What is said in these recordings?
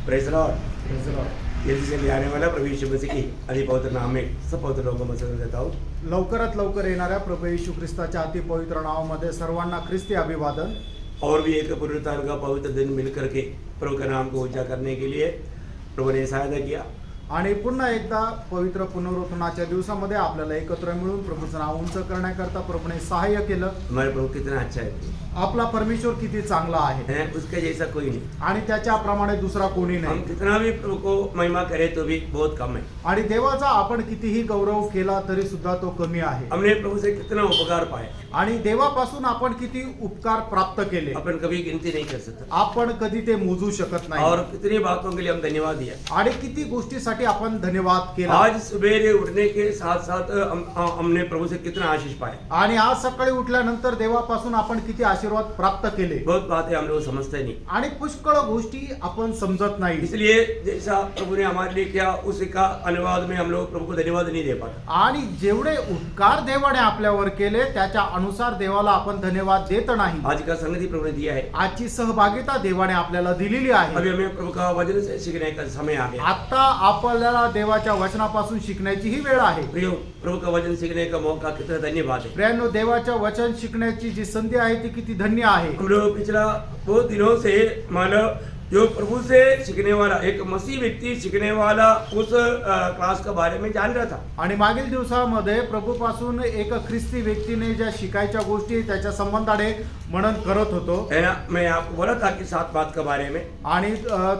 Praise Lord. जल्दी से आने वाला प्रभु यीशु मसीह की अति पवित्र नाम में सब पवित्र लोगों को मसलन देता हूँ। लवकरात लवकर येणाऱ्या प्रभू येशू ख्रिस्ताच्या अति पवित्र नावामध्ये सर्वांना ख्रिस्ती अभिवादन। और भी एक पुनरुत्थान का पवित्र दिन मिलकर के प्रभु के नाम को ऊंचा करने के लिए प्रभु ने सहायता किया। आणि पुन्हा एकदा पवित्र पुनरुत्थानाच्या दिवसामध्ये आपल्याला एकत्र मिळून प्रभूचं नाव उंच करण्याकरता प्रभूने सहाय्य केलं। हमारे प्रभु कितना अच्छा है, आपला परमेश्वर किती चांगला आहे उसके जैसा कोई नहीं। आणि त्याच्याप्रमाणे दुसरा कोणी हम नाही। कितना भी प्रभु को महिमा करे तो भी बहुत कम है। आणि देवाचा आपण कितीही गौरव केला तरी सुद्धा तो कमी आहे। हमने प्रभु से कितना उपकार पाए, आणि देवापासून आपण किती उपकार प्राप्त केले अपन कभी गिनती नहीं कर सकते। आपण कधी ते मोजू शकत नाही। और कितनी बातों के लिए हम धन्यवाद दिया। आणि किती गोष्टीसाठी आपण धन्यवाद केला। आज सवेरे उठने के साथ साथ हमने प्रभु से कितना आशीष पाए। आणि आज सकाळी उठल्यानंतर देवापासून आपण किती आशीर्वाद प्राप्त केले। बहुत बातें हम लोग समझते नहीं, आणि पुष्कळ गोष्टी आपण समजत नाही। इसलिए जैसा प्रभु ने हमारे लिए किया उसका अनुवाद में हम लोग प्रभु को धन्यवाद नहीं दे पाते। आणि जेवढे उपकार देवाने आपल्यावर केले त्याच्या अनुसार देवाला आपण धन्यवाद देत नाही। आज का संगति प्रभु ने दिया है, आजची सहभागिता देवाने आपल्याला दिलेली आहे। अभी हमें प्रभु का वचन से सीखने का समय आ गया। आता आपल्याला देवाच्या वचनापासून शिकण्याची ही वेळ आहे। प्रियो, प्रभु का वचन सीखने का मौका कितना धन्यवाद है। प्रियांनो, देवाच्या वचन शिकण्याची जी संधी आहे ती किती धन्य आहे। हम लोग पिछला बहुत दिनों से मानो जो प्रभु से सीखने वाला एक मसीह व्यक्ति सीखने वाला उस क्लास के बारे में जान रहा था। आणि मागील दिवसामध्ये प्रभूपासून एक ख्रिस्ती व्यक्तीने ज्या शिकायच्या गोष्टी त्याच्या संबंधाने मनन करत होतो। है ना, मैं आपको बोला था कि 7 बात के बारे में, आणि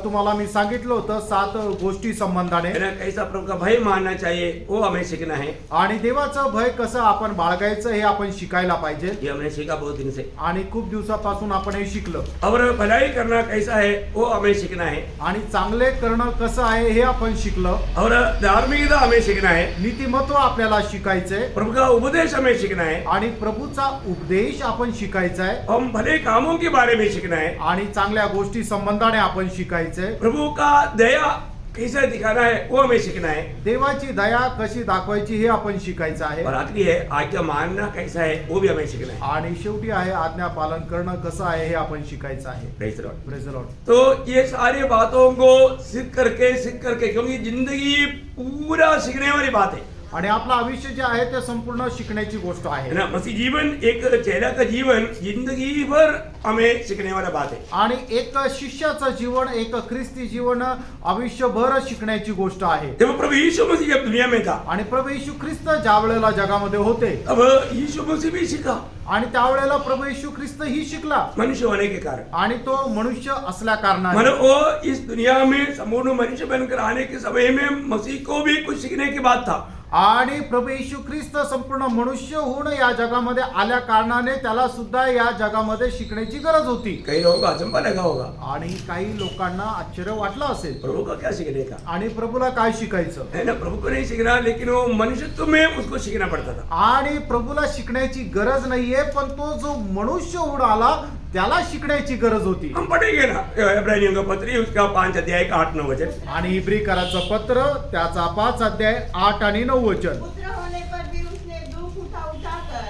तुम्हाला मी सांगितलं होतं 7 गोष्टी संबंधाने। है ना, कैसा प्रभु का भय मानना चाहिए वो हमें सीखना है। आणि देवाचं भय कसं आपण बाळगायचं हे आपण शिकायला पाहिजे। ये हमने सीखा बहुत दिन से। आणि खूप दिवसापासून आपण हे शिकलो। और भलाई करना कैसा है वो हमें सीखना है। आणि चांगले करणं कसं आहे हे आपण शिकलो। और धार्मिकता हमें सीखना है। नीतिमत्व आपल्याला शिकायचंय। प्रभु का उपदेश हमें सीखना है। आणि प्रभूचा उपदेश आपण शिकायचा आहे। हम भले कामों के बारे में सीखना है। आणि चांगल्या गोष्टी संबंधाने आपण शिकायचंय। प्रभु का दया कैसे दिखाना है वो हमें सीखना है। देवाची दया कशी दाखवायची हे आपण शिकायचं आहे। और आखिरी है आज्ञा मानना कैसा है वो भी हमें सीखना है। आणि शेवटी आहे आज्ञा पालन करणं कसं आहे हे आपण शिकायचं आहे। Praise the Lord. Praise the Lord. तो ये सारी बातों को सीख करके क्योंकि जिंदगी पूरा सीखने वाली बात है। आणि आपलं आयुष्य जे आहे ते संपूर्ण शिकण्याची गोष्ट आहे। है ना, मसीह जीवन एक चेला का जीवन जिंदगी भर हमें सीखने वाला बात है। आणि एक शिष्याचं जीवन, एक ख्रिस्ती जीवन आयुष्यभर शिकण्याची गोष्ट आहे। जब प्रभु यीशु मसीह जब दुनिया में था, आणि प्रभू येशू ख्रिस्त ज्या वेळेला जगामध्ये होते, अब यीशु मसीह भी सीखा आणि त्यावेळेला प्रभू येशू ख्रिस्त ही शिकला मनुष्य होने के कारण। आणि तो मनुष्य असल्या कारणाने मतलब वो इस दुनिया में संपूर्ण मनुष्य बनकर आने के समय में मसीह को भी कुछ सीखने की बात था। आणि प्रभू येशू ख्रिस्त संपूर्ण मनुष्य होऊन या जगामध्ये आल्या कारणाने त्याला सुद्धा या जगामध्ये शिकण्याची गरज होती। कई लोगों को अचंभा लगा होगा, आणि काही लोकांना आश्चर्य वाटलं असेल, प्रभु का क्या सीखने का। आणि प्रभूला काय शिकायचं है ना, प्रभु को नहीं सीखना लेकिन वो मनुष्यत्व में उसको सीखना पड़ता था। आणि प्रभूला शिकण्याची गरज नाहीये, पण तो जो मनुष्य होऊन आला त्याला शिकण्याची गरज होती। हम पढ़ेंगे ना इब्रानियों का पत्री उसका 5 अध्याय का 8-9 वचन। आणि इब्रिकराचं पत्र त्याचा 5 अध्याय 8 आणि 9 वचन। पुत्र होने पर भी उसने दुख उठाकर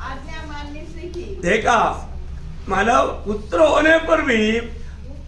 आज्ञा माननी सीखी। देखा, मानव पुत्र होने पर भी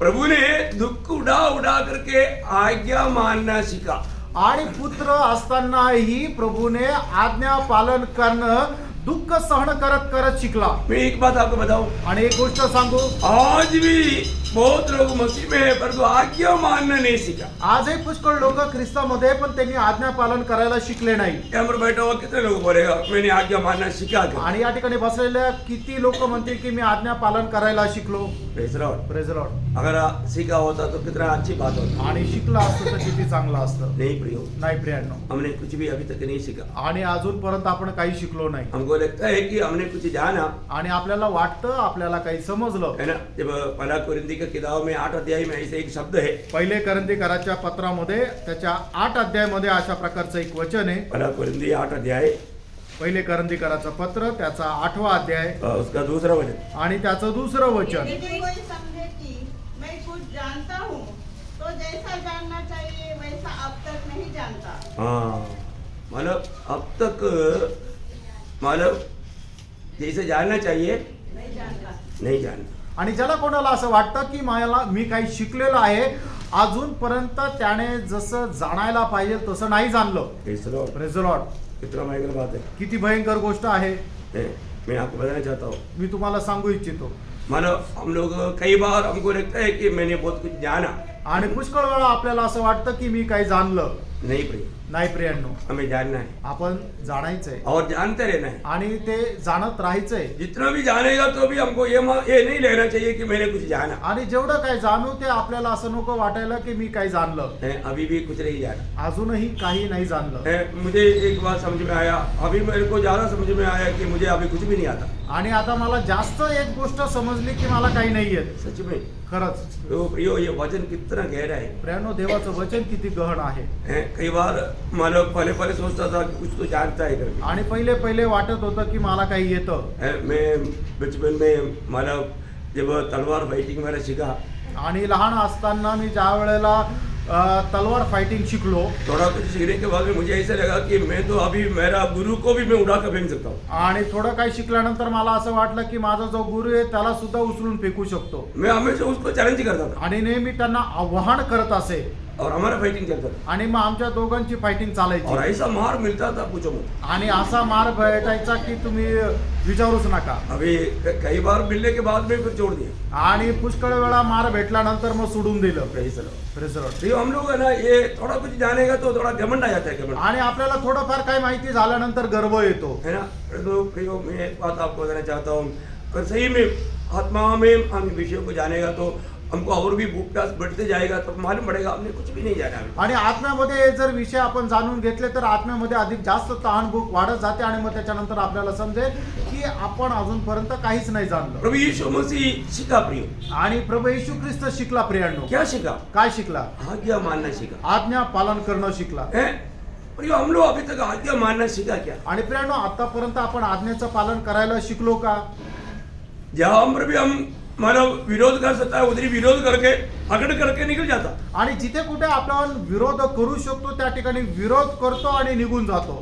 प्रभु ने दुख उड़ा करके आज्ञा मानना सीखा। आणि पुत्र असतानाही प्रभूने आज्ञा पालन करणं, दुःख सहन करत करत शिकला। मैं एक बात आपको बताऊं, आणि एक गोष्ट सांगू, आज भी बहुत लोग मसीह में है परंतु आज्ञा मानना नहीं सीखा। आजही पुष्कळ लोक ख्रिस्तामध्ये पण त्यांनी आज्ञा पालन करायला शिकले नाही। यहाँ पर बैठा हुआ कितने लोग बोलेगा मैंने आज्ञा मानना सीखा क्या? आणि या ठिकाणी बसलेल्या किती लोक म्हणतील की मी आज्ञा पालन करायला शिकलो। Praise the Lord. Praise the Lord. अगर सीखा होता तो कितना अच्छी बात होती। आणि शिकला असतं तर किती चांगलं असतं। नहीं प्रियो, नाही प्रियांनो, हमने कुछ भी अभी तक नहीं सीखा। आणि अजूनपर्यंत आपण काही शिकलो नाही। हमको लगता है कि हमने कुछ जाना, आणि आपल्याला वाटतं आपल्याला काही समजलं। है ना। जब पहला कोरिन्थी की किताब में 8 अध्याय में ऐसे एक शब्द है, पहिले करंथीकराच्या पत्रामध्ये त्याच्या 8 अध्यायामध्ये अशा प्रकारचं एक वचन आहे। पहला कोरिन्थी 8 अध्याय पहिले करंथीकराचं पत्र त्याचा 8वां अध्याय उसका दूसरा वचन आणि त्याचं दुसरं वचन। यदि कोई समझे कि मैं कुछ जानता हूँ तो जैसा जानना चाहिए वैसा अब तक नहीं जानता। हाँ, मतलब अब तक मतलब जैसे जानना चाहिए नहीं जानता। नहीं जानता। आणि ज्याला कोणाला असं वाटतं की मी काही शिकलेलो आहे, अजूनपर्यंत त्याने जसं जाणायला पाहिजे तसं नाही जाणलं. Praise the Lord. Praise the Lord. कितना भयंकर बात है. किती भयंकर गोष्ट आहे. मैं आपको बताना चाहता हूँ, मी तुम्हाला सांगू इच्छितो. मानो हम लोग कई बार हमको लगता है कि मैंने बहुत कुछ जाना. आणि पुष्कळ वेळा आपल्याला असं वाटतं की मी काही जाणलं नहीं प्रिय, नाही. प्रियांनो, हमें जानना है आपण जाणायचंय और जानते रहना है. आणि ते जाणत राहायचंय. जितना भी जानेगा तो भी हमको ये नहीं लेना चाहिए कि मैंने कुछ जाना. आणि जेवढं काय जाणू ते आपल्याला असं नको वाटायला की मी काही जाणलं. अभी भी कुछ नहीं जाना. अजूनही काही नाही जाणलं. मुझे एक बात समझ में आया, अभी मेरे को ज्यादा समझ में आया कि मुझे अभी कुछ भी नहीं आता. आणि आता मला जास्त एक गोष्ट समजली की मला काही नाही येत. सच में खरंच तो प्रियो, ये वचन कितना गहरा है. प्रियांनो, देवाचं वचन किती गहन आहे. कई बार मानो पहले सोचता था कि कुछ तो जानता है करके. आणि पहिले वाटत होतं की मला काही येतं. मैं बचपन में मानो जब तलवार फाइटिंग मेरा सीखा, आणि लहान असताना मी ज्या वेळेला तलवार फाइटिंग शिकलो, थोड़ा कुछ सीखने के बाद में मुझे ऐसा लगा कि मैं तो अभी मेरा गुरु को भी मैं उड़ा कर फेंक सकता हूँ. आणि थोडं काही शिकल्यानंतर मला असं वाटलं की माझा जो गुरु आहे त्याला सुद्धा उचलून फेकू शकतो. मैं हमेशा उसको चैलेंज करता था आणि नेहमी त्यांना आव्हान करत असे. और हमारा फाइटिंग चलता था आणि मग आमच्या दोघांची फाइटिंग और चालायची. ऐसा मार मिलता था पूछो मत. आणि असा मार भेटायचा की तुम्ही विचारूच नका. अभी कई बार मिलने के बाद में फिर छोड़ दिया. आणि पुष्कळ वेळा मार भेटल्यानंतर मग सोडून दिलं. Praise the Lord. Praise the Lord. तो हम लोग है ना, ये थोड़ा कुछ जानेगा तो थोड़ा घमंड आ जाता है. घमंड आणि आपल्याला थोडंफार काही माहिती झाल्यानंतर गर्व येतो. है ना. तो प्रियो, मैं एक बात आपको बताना चाहता हूँ, अगर सही में आत्मा में हम विषयों को जानेगा तो हमको और भी भूख प्यास बढ़ते जाएगा, तो मालूम पड़ेगा हमने कुछ भी नहीं जाना. आणि आत्म्यामध्ये जर विषय आपण जाणून घेतले तर आत्म्यामध्ये अधिक जास्त तहानभूक वाढत जाते आणि मग त्याच्यानंतर आपल्याला समजेल की आपण अजूनपर्यंत काहीच नाही जाणलं. प्रभु यीशु मसीह सीखा प्रियो. आणि प्रभू येशू ख्रिस्त शिकला. प्रियांनो, क्या सीखा? काय शिकला? आज्ञा मानना सीखा. आज्ञा पालन करणं शिकला. है प्रियो, हम लोग अभी तक आज्ञा मानना सीखा क्या? आणि प्रियांनो, आतापर्यंत आपण आज्ञेचं पालन करायला शिकलो का? जहाँ पर हम मानव विरोध कर सकता है उधर विरोध करके अकड़ करके निकल जाता. आणि जिथे कुठे आपण विरोध करू शकतो त्या ठिकाणी विरोध करतो आणि निघून जातो.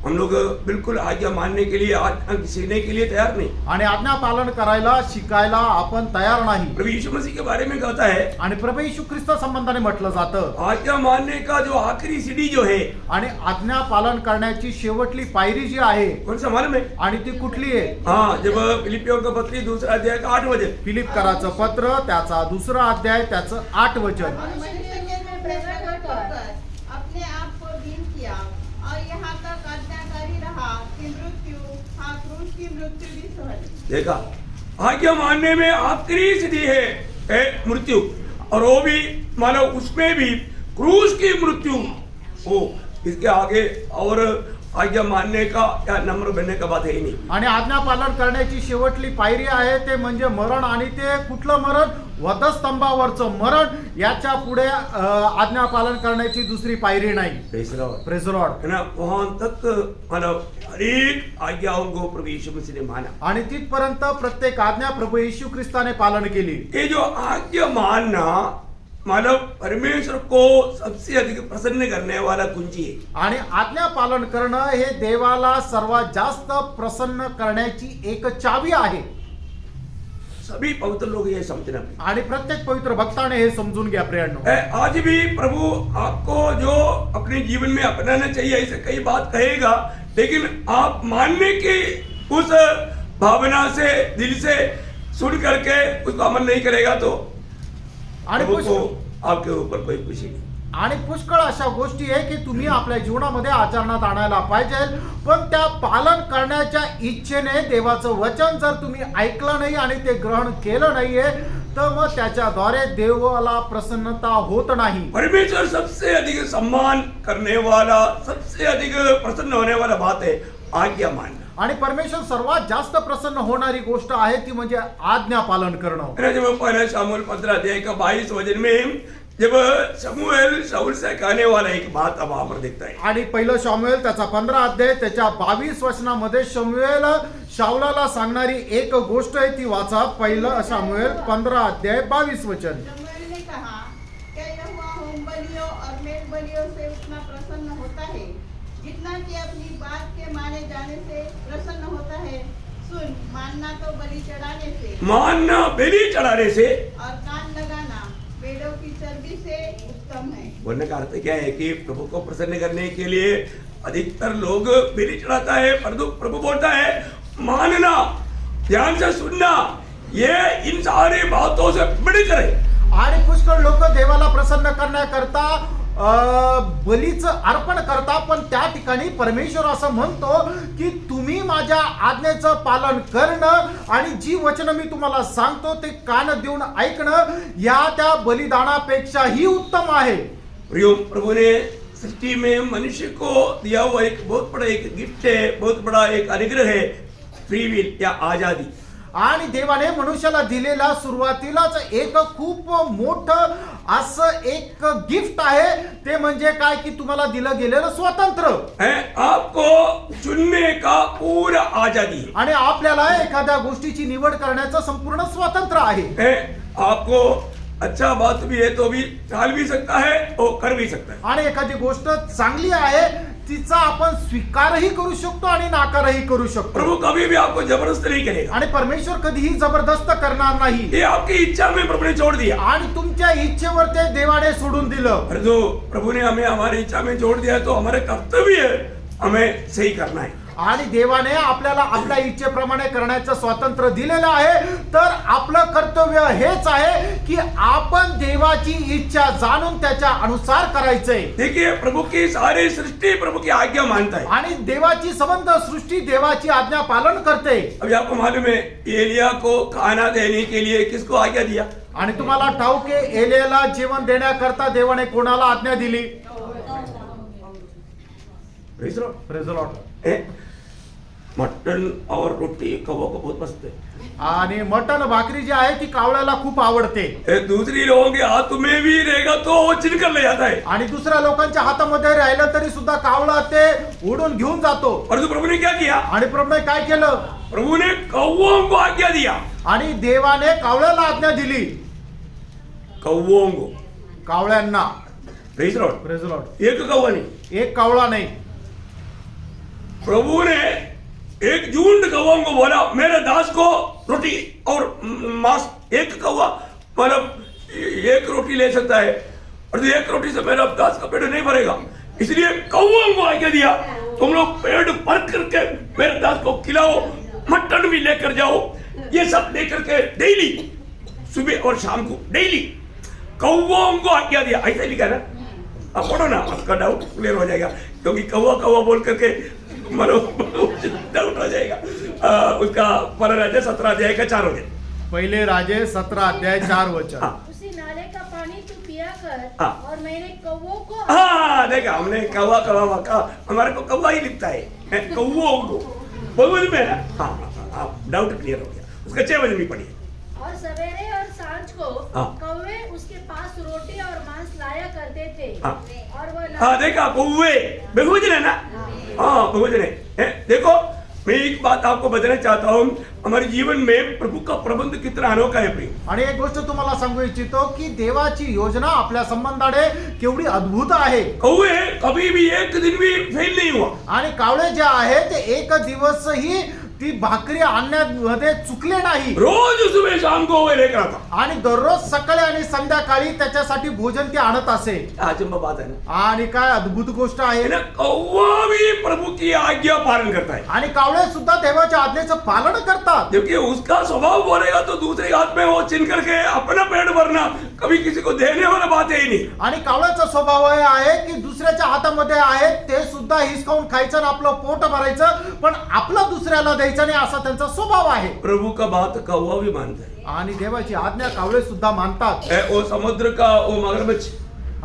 हम लोग बिल्कुल आज्ञा मानने के लिए, आज सीखने के लिए तैयार नहीं. आणि आज्ञा पालन करायला शिकायला आपण तयार नाही. प्रभु यीशु मसीह के बारे में कहता है, आणि प्रभू येशू ख्रिस्त संबंधाने म्हटलं जातं, आज्ञा मानने का जो आखिरी सीढ़ी जो है, आणि आज्ञा पालन करण्याची शेवटली पायरी जी आहे, कौन सा मालूम है? आणि ती कुठली आहे? हाँ, जब फिलिपियों का पत्री 2 अध्याय का 8 वचन. फिलिपकराचं पत्र त्याचा 2 अध्याय त्याचं 8 वचन. मनुष्य ने प्रश्न कर अपने आप को दीन किया और यहाँ तक आज्ञाकारी रहा कि मृत्यु, हाँ, क्रूस की मृत्यु भी सहन. देखा, आज्ञा मानने में आखिरी सीढ़ी है मृत्यु, और वो भी मानो उसमें भी क्रूस की मृत्यु हो. इसके आगे और आज्ञा मानने का या नम्र बनने का बात है ही नहीं. आणि आज्ञा पालन करण्याची शेवटली पायरी आहे ते म्हणजे मरण. आणि ते कुठलं मरण? वधस्तंभावरचं मरण. याच्या पुढे आज्ञा पालन करण्याची दुसरी पायरी नाही. Praise the Lord. Praise the Lord. है ना, वहां तक मानो हर एक आज्ञाओं को प्रभु यीशु मसीह ने माना. आणि तिथपर्यंत प्रत्येक आज्ञा प्रभू येशू ख्रिस्ताने पालन केली. ये जो आज्ञा मानना मानव परमेश्वर को सबसे अधिक प्रसन्न करने वाला कुंजी है. आणि आज्ञा पालन करणं हे देवाला सर्वात जास्त प्रसन्न करण्याची एक चावी आहे. सभी पवित्र लोग ये समझना. आणि प्रत्येक पवित्र भक्ताने हे समजून घ्या. प्रियांनो, आज भी प्रभु आपको जो अपने जीवन में अपनाना चाहिए ऐसे कई बात कहेगा, लेकिन आप मानने की उस भावना से, दिल से सुन करके उसको अमल नहीं करेगा तो आणि प्रभु को आपके ऊपर कोई खुशी नहीं. आणि पुष्कळ अशा गोष्टी आहे की तुम्ही आपल्या जीवनामध्ये आचरणात आणायला पाहिजे, पण त्या पालन करण्याच्या इच्छेने देवाचं वचन जर तुम्ही ऐकलं नाही आणि ते ग्रहण केलं नाहीये तर मग त्याच्याद्वारे देवाला प्रसन्नता होत नाही. परमेश्वर सबसे अधिक सम्मान करने वाला, सबसे अधिक प्रसन्न होने वाला बात है आज्ञा मानना. आणि परमेश्वर सर्वात जास्त प्रसन्न होणारी गोष्ट आहे ती म्हणजे आज्ञा पालन करणं. जब पहला शमूएल 15 अध्याय का 22 वचन में जब शमूएल शाऊल से कहने वाला एक बात अब वहां पर दिखता है. आणि पहिलं शमूएल त्याचा 15 अध्याय त्याच्या 22 वचनामध्ये शमूएल शाऊलाला सांगणारी एक गोष्ट आहे ती वाचा. पहिलं शमूएल 15 अध्याय 22 वचन. शमूएल ने कहा, क्या यहोवा होम बलियों और मेल बलियों से उतना प्रसन्न होता है जितना कि अपनी बात के माने जाने से प्रसन्न होता है? सुन, मानना तो बलि चढ़ाने से मानना बलि चढ़ाने से और कान लगाना भेड़ों की चर्बी से उत्तम है। बोलने का अर्थ क्या है कि प्रभु को प्रसन्न करने के लिए अधिकतर लोग बलि चढ़ाता है, परंतु प्रभु बोलता है मानना, ध्यान से सुनना, ये इन सारी बातों से बढ़कर है। आणि पुष्कळ लोक देवाला प्रसन्न करण्याकरता बलीचं अर्पण करता, पण त्या ठिकाणी परमेश्वर असं म्हणतो की तुम्ही माझ्या आज्ञेचं पालन करणं आणि जी वचन मी तुम्हाला सांगतो ते कान देऊन ऐकणं या त्या बलिदानापेक्षाही उत्तम आहे। प्रियो, प्रभु ने सृष्टि में मनुष्य को दिया हुआ एक बहुत बड़ा एक गिफ्ट है, बहुत बड़ा एक अनुग्रह है, फ्री विल या आजादी। आणि देवाने मनुष्याला दिलेला सुरुवातीलाच एक खूप मोठं असं एक गिफ्ट आहे, ते म्हणजे काय की तुम्हाला दिलं गेलेलं स्वातंत्र्य है, आपको चुनने का पूरा आजादी है। आणि आपल्याला एखाद्या गोष्टीची निवड करण्याचं संपूर्ण स्वातंत्र्य आहे। आपको अच्छा बात भी है तो भी टाल भी सकता है और कर भी सकता है। आणि एखादी गोष्ट चांगली आहे तिचा आपण स्वीकारही करू शकतो आणि नाकारही करू शकतो। प्रभु कभी भी आपको जबरदस्त नहीं करेगा आणि परमेश्वर कधीही जबरदस्त करणार नाही। ये आपकी इच्छा में प्रभु ने छोड़ दिया आणि तुमच्या इच्छेवर ते देवाने सोडून दिलं। और जो प्रभु ने हमें हमारी इच्छा में छोड़ दिया तो हमारे कर्तव्य है हमें सही करना है। आणि देवाने आपल्याला आपल्या इच्छेप्रमाणे करण्याचं स्वातंत्र्य दिलेलं आहे, तर आपलं कर्तव्य हेच आहे की आपण देवाची इच्छा जाणून त्याच्या अनुसार करायचंय। देखिए, प्रभु की सारी सृष्टि प्रभु की आज्ञा मानता है। आणि देवाची संबंध सृष्टी देवाची आज्ञा पालन करते। अभी आपको मालूम है एलिया को खाना देने के लिए किसको आज्ञा दिया? आणि तुम्हाला ठाऊक आहे एलियाला जेवण देण्याकरता देवाने कोणाला आज्ञा दिली? Praise the Lord. मटन और रोटी कौवा को बहुत पसंद है। आणि मटन भाकरी जी आहे ती कावळ्याला खूप आवडते। दूसरी लोगों के हाथ में भी रहेगा तो वो छीन कर ले जाता है। आणि दुसऱ्या लोकांच्या हातामध्ये राहिलं तरी सुद्धा कावळा ते उडून घेऊन जातो। परंतु प्रभु ने क्या किया? आणि प्रभूने काय केलं? प्रभु ने कौवों को आज्ञा दिया। आणि देवाने कावळ्याला आज्ञा दिली। कौवों को, कावळ्यांना। Praise lord. Praise the lord. एक कौवा नहीं, एक कावळा नाही, प्रभु ने एक झुंड कौवों को बोला मेरे दास को रोटी और मांस, एक कौवा मतलब एक रोटी ले सकता है और एक रोटी से मेरा दास का पेट नहीं भरेगा, इसलिए कौवों को आज्ञा दिया तुम लोग पेट भर करके मेरे दास को खिलाओ, मटन भी लेकर जाओ, ये सब लेकर के डेली सुबह और शाम को डेली कौवों को आज्ञा दिया। ऐसा लिखा ना, अब पढ़ो ना, आपका डाउट क्लियर हो जाएगा, क्योंकि कौवा कौवा बोल करके डाउट हो जाएगा। उसका पहला राजा 17 अध्याय का 4 वचन। पहिले राजे 17 अध्याय 4 वचन। उसी नाले का पानी तू पिया कर, हाँ। और मैंने कौवों को हाँ, देखा हमने कौवा कौवा का, हमारे को कौवा ही लिखता है, कौवों को बहुवचन में है। हाँ, डाउट क्लियर हो गया। उसका 6 वचन भी पढ़िए। और सवेरे और सांझ को हाँ। कौवे उसके पास रोटी और मांस लाया करते थे। हाँ। और वह हाँ, देखा कौवे बहुवचन है ना। हाँ, बहुवचन है। देखो, मैं एक बात आपको बताना चाहता हूँ, हमारे जीवन में प्रभु का प्रबंध कितना अनोखा है प्रिय। आणि एक गोष्ट तुम्हाला सांगू इच्छितो की देवाची योजना आपल्या संबंधाने केवढी अद्भुत आहे। कौवे कभी भी एक दिन भी फेल नहीं हुआ। आणि कावळे जे आहे ते एक दिवसही ती भाकरी आणण्यामध्ये चुकले नाही। रोज सुबह शाम को वो लेकर आता। आणि दररोज सकाळी आणि संध्याकाळी त्याच्यासाठी भोजन ते आणत असे। आजम बात है ना। आणि काय अद्भुत गोष्ट आहे ना, कौवा भी प्रभु की आज्ञा पालन करता है, आणि कावळे सुद्धा देवाच्या आज्ञेचं पालन करतात। क्योंकि उसका स्वभाव बोलेगा तो दूसरे हाथ में वो छीन करके अपना पेट भरना, कभी किसी को देने वाला बात है ही नहीं। आणि कावळ्याचा स्वभाव हे आहे की दुसऱ्याच्या हातामध्ये आहे ते सुद्धा हिसकावून खायचं आणि आपलं पोट भरायचं, पण आपलं दुसऱ्याला द्यायचं नाही, असा त्यांचा स्वभाव आहे। प्रभु का बात कौवा भी मानता है। आणि देवाची आज्ञा कावळे सुद्धा मानतात। वो समुद्र का वो मगरमच्छ,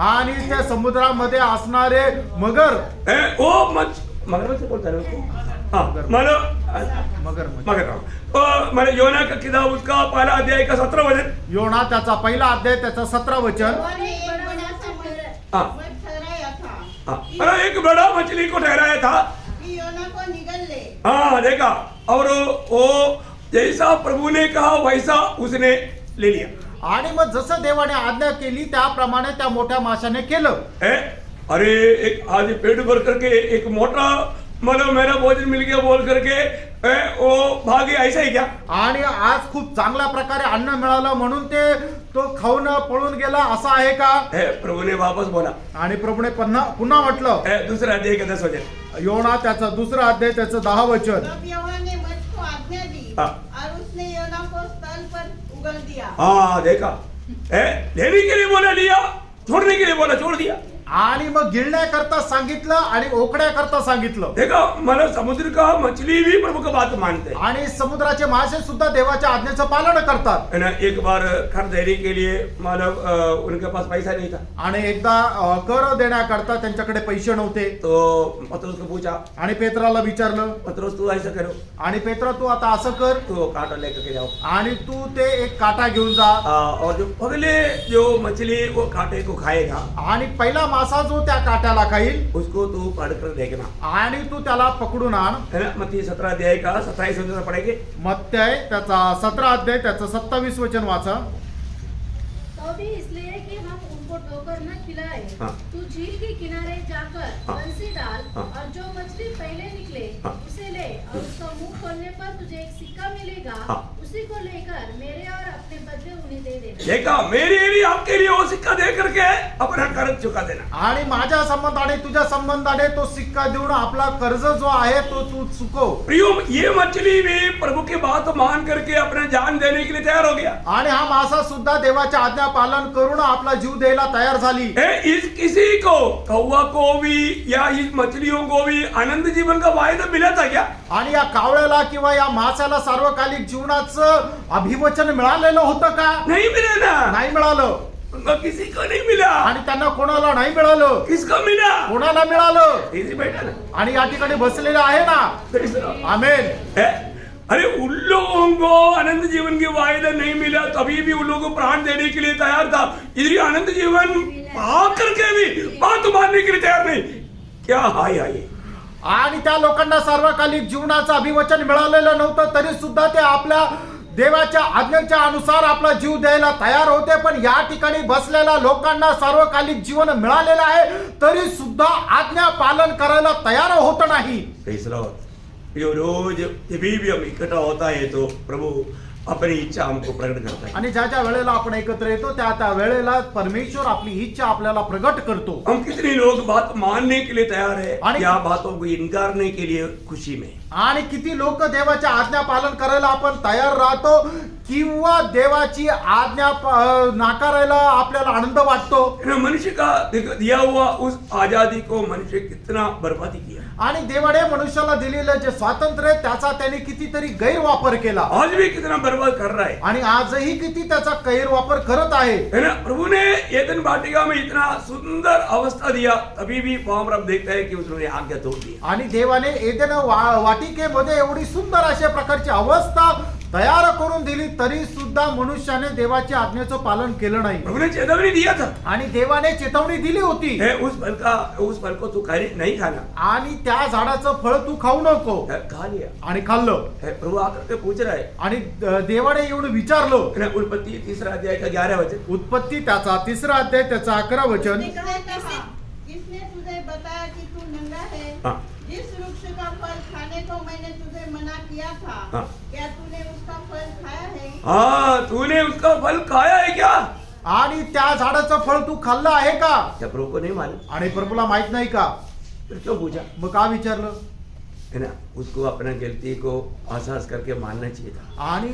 आणि त्या समुद्रामध्ये असणारे मगर, वो मगरमच्छ बोलता है उसको। हाँ, मानो मगर मैंने योना का किताब उसका पहला अध्याय का 17 वचन। योना त्याचा पहिला अध्याय त्याचा 17 वचन। उन्होंने एक बड़ा सा हाँ। मछली ठहराया था हाँ, अरे एक बड़ा मछली को ठहराया था कि योना को निगल ले। हाँ, देखा, और वो जैसा प्रभु ने कहा वैसा उसने ले लिया। आणि मग जसं देवाने आज्ञा केली त्याप्रमाणे त्या मोठ्या माशाने केलं। अरे एक आज पेट भर करके एक मोटा मतलब मेरा भोजन मिल गया बोल करके वो भागे, ऐसा ही क्या? आणि आज खूप चांगल्या प्रकारे अन्न मिळालं म्हणून ते तो खाऊन पळून गेला असं आहे का? प्रभु ने वापस बोला, आणि प्रभूने पुन्हा म्हटलं, दूसरा अध्याय का 10 वचन, योना त्याचा 2 अध्याय त्याचं 10 वचन, तब यहोवा ने मच्छी को आज्ञा दी हाँ। और उसने योना को स्थल पर उगल दिया। हाँ देखा, लेने के लिए बोला लिया, छोड़ने के लिए बोला छोड़ दिया। आणि मग गिळण्याकरता सांगितलं आणि ओकड्याकरता सांगितलं। देखा, मतलब समुद्र का मछली भी प्रभु का बात मानते हैं, आणि समुद्राचे मासे सुद्धा देवाच्या आज्ञेचं पालन करतात। है ना। एक बार कर देने के लिए मतलब उनके पास पैसा नहीं था, आणि एकदा कर देण्याकरता त्यांच्याकडे पैसे नव्हते। तो पतरस को पूछा, आणि पेत्राला विचारलं, पतरस तू ऐसा करो, आणि पेत्रा तू आता असं कर तो कांटा लेकर के जाओ, आणि तू ते एक काटा घेऊन जा, और जो अगले जो मछली वो कांटे को खाएगा आणि पहिला मासा जो त्या काट्याला खाईल उसको तू पढ़कर देखना, आणि तू त्याला पकडून आण। है ना। मत्ती 17 अध्याय का 27 वचन पढ़ेंगे। मत्तय त्याचा 17 अध्याय त्याचं 27 वचन वाचा। तो भी इसलिए कि हम उनको ठोकर न खिलाए, हाँ। तू झील के किनारे जाकर हाँ। बंसी डाल हाँ। और जो मछली पहले निकले हाँ। उसे ले, और उसका मुंह खोलने पर तुझे एक सिक्का मिलेगा, हाँ। उसी को लेकर मेरे और अपने बदले उन्हें दे देना। देखा, मेरे लिए आपके लिए वो सिक्का दे करके अपना कर्ज चुका देना। आणि माझ्या संबंधाने तुझ्या संबंधाने तो सिक्का देऊन आपला कर्ज जो आहे तो तू चुकव। प्रियो, ये मछली भी प्रभु की बात मान करके अपने जान देने के लिए तैयार हो गया। आणि हा मासा सुद्धा देवाच्या आज्ञा पालन करून आपला जीव द्यायला तयार झाली। इस किसी को, कौवा को भी या इस मछलियों को भी अनंत जीवन का वायदा मिला था क्या? आणि या कावळ्याला किंवा या मासाला सार्वकालिक जीवनाचं अभिवचन मिळालेलं होतं का? नहीं मिला ना, नाही मिळालं। उनको किसी को नहीं मिला। आणि त्यांना कोणाला नाही मिळालं। किसको मिला? कोणाला मिळालं? इसी बैठा ना, आणि या ठिकाणी बसलेले आहे ना। आमेन। अरे उन लोगों को अनंत जीवन की वायदा नहीं मिला, तभी भी उन लोगों को प्राण देने के लिए तैयार था। इधर अनंत जीवन पा करके भी बात मानने के लिए तैयार नहीं। क्या हाय हाय। आणि त्या लोकांना सार्वकालिक जीवनाचं अभिवचन मिळालेलं नव्हतं तरी सुद्धा ते आपल्या देवाच्या आज्ञेच्या अनुसार आपला जीव द्यायला तयार होते। पण या ठिकाणी बसलेल्या लोकांना सार्वकालिक जीवन मिळालेलं आहे तरी सुद्धा आज्ञा पालन करायला तयार होत नाही। ये रोज जब भी हम इकट्ठा होता है तो प्रभु अपनी इच्छा हमको प्रकट करता है। आणि ज्या वेळेला आपण एकत्र येतो त्या वेळेला परमेश्वर आपली इच्छा आपल्याला प्रकट करतो। हम कितने लोग बात मानने के लिए तैयार है आणि- या बातों को इनकारने के लिए खुशी में। आणि किती लोक देवाच्या आज्ञा पालन करायला आपण तयार राहतो किंवा देवाची आज्ञा नाकारायला आपल्याला आनंद वाटतो। मनुष्य का दिया हुआ उस आजादी को मनुष्य कितना बर्बादी किया। आणि देवाने मनुष्याला दिलेलं जे स्वातंत्र्य आहे त्याचा त्याने कितीतरी गैरवापर केला। आज भी कितना बर्बाद कर रहा है। आणि आजही किती त्याचा गैरवापर करत आहे। है ना। प्रभु ने एदन वाटिका में इतना सुंदर अवस्था दिया, तभी भी वहां पर देखता है कि उसने आज्ञा तोड़ दी। आणि देवाने एदेन वाटिकेमध्ये एवढी सुंदर अशा प्रकारची अवस्था तयार करून दिली तरी सुद्धा मनुष्याने देवाच्या आज्ञेचं पालन केलं नाही। प्रभु ने चेतावनी दिया था, आणि देवाने चेतावणी दिली होती, उस फल को तू नहीं खाना, आणि त्या झाडाचं फळ तू खाऊ नको। खा लिया आणि खाल्लं। प्रभु आकर के पूछ रहा है। आणि देवाने येऊन विचारलं। उत्पत्ति 3 अध्याय का 11 वचन। उत्पत्ती त्याचा 3 अध्याय त्याचा 11 वचन। किसने तुझे बताया कि तू नंगा है? हाँ। जिस वृक्ष का फल खाने को मैंने तुझे मना किया था, हाँ। क्या तूने उसका फल खाया है? हाँ, तूने उसका फल खाया है क्या? आणि त्या झाडाचं फळ तू खाल्लं आहे का? क्या प्रभु को नहीं मालूम? आणि प्रभूला माहित नाही का? फिर क्यों पूछा? मग का विचारलं? है ना। उसको अपना गलती को एहसास करके मानना चाहिए था। आणि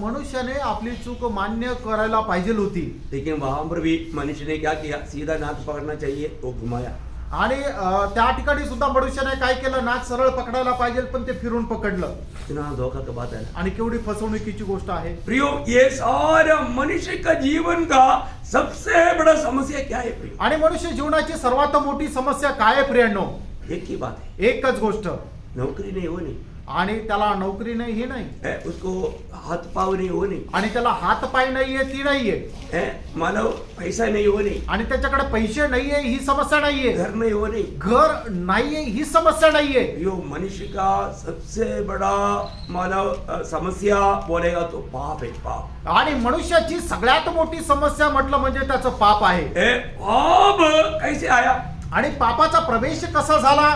मनुष्याने आपली चूक मान्य करायला पाहिजे होती। लेकिन वहां पर भी मनुष्य ने क्या किया? सीधा नाक पकड़ना चाहिए तो घुमाया। आणि त्या ठिकाणी सुद्धा मनुष्याने काय केलं? नाक सरळ पकडायला पाहिजे पण ते फिरून पकडलं। इतना धोखा का बात है ना। आणि केवढी फसवणुकीची गोष्ट आहे। प्रियो, ये सारा मनुष्य का जीवन का सबसे बड़ा समस्या क्या है प्रियो? आणि मनुष्य जीवनाची सर्वात मोठी समस्या काय आहे प्रियांनो? एक ही बात है, एकच गोष्ट, नौकरी नहीं हो नहीं आणि त्याला नोकरी नाही हे नाही, है, उसको हाथ पाव नहीं हो नहीं आणि त्याला हात पाय नाहीये ती नाहीये, है, मानव पैसा नहीं हो नहीं, आणि त्याच्याकडे पैसे नाहीये ही समस्या नाहीये, घर नहीं हो नहीं। घर नाहीये ही समस्या नाहीये। यो मनुष्य का सबसे बड़ा मानव समस्या बोलेगा तो पाप है, पाप। आणि मनुष्याची सगळ्यात मोठी समस्या म्हटलं म्हणजे त्याचं पाप आहे। पाप कैसे आया? आणि पापाचा प्रवेश कसा झाला?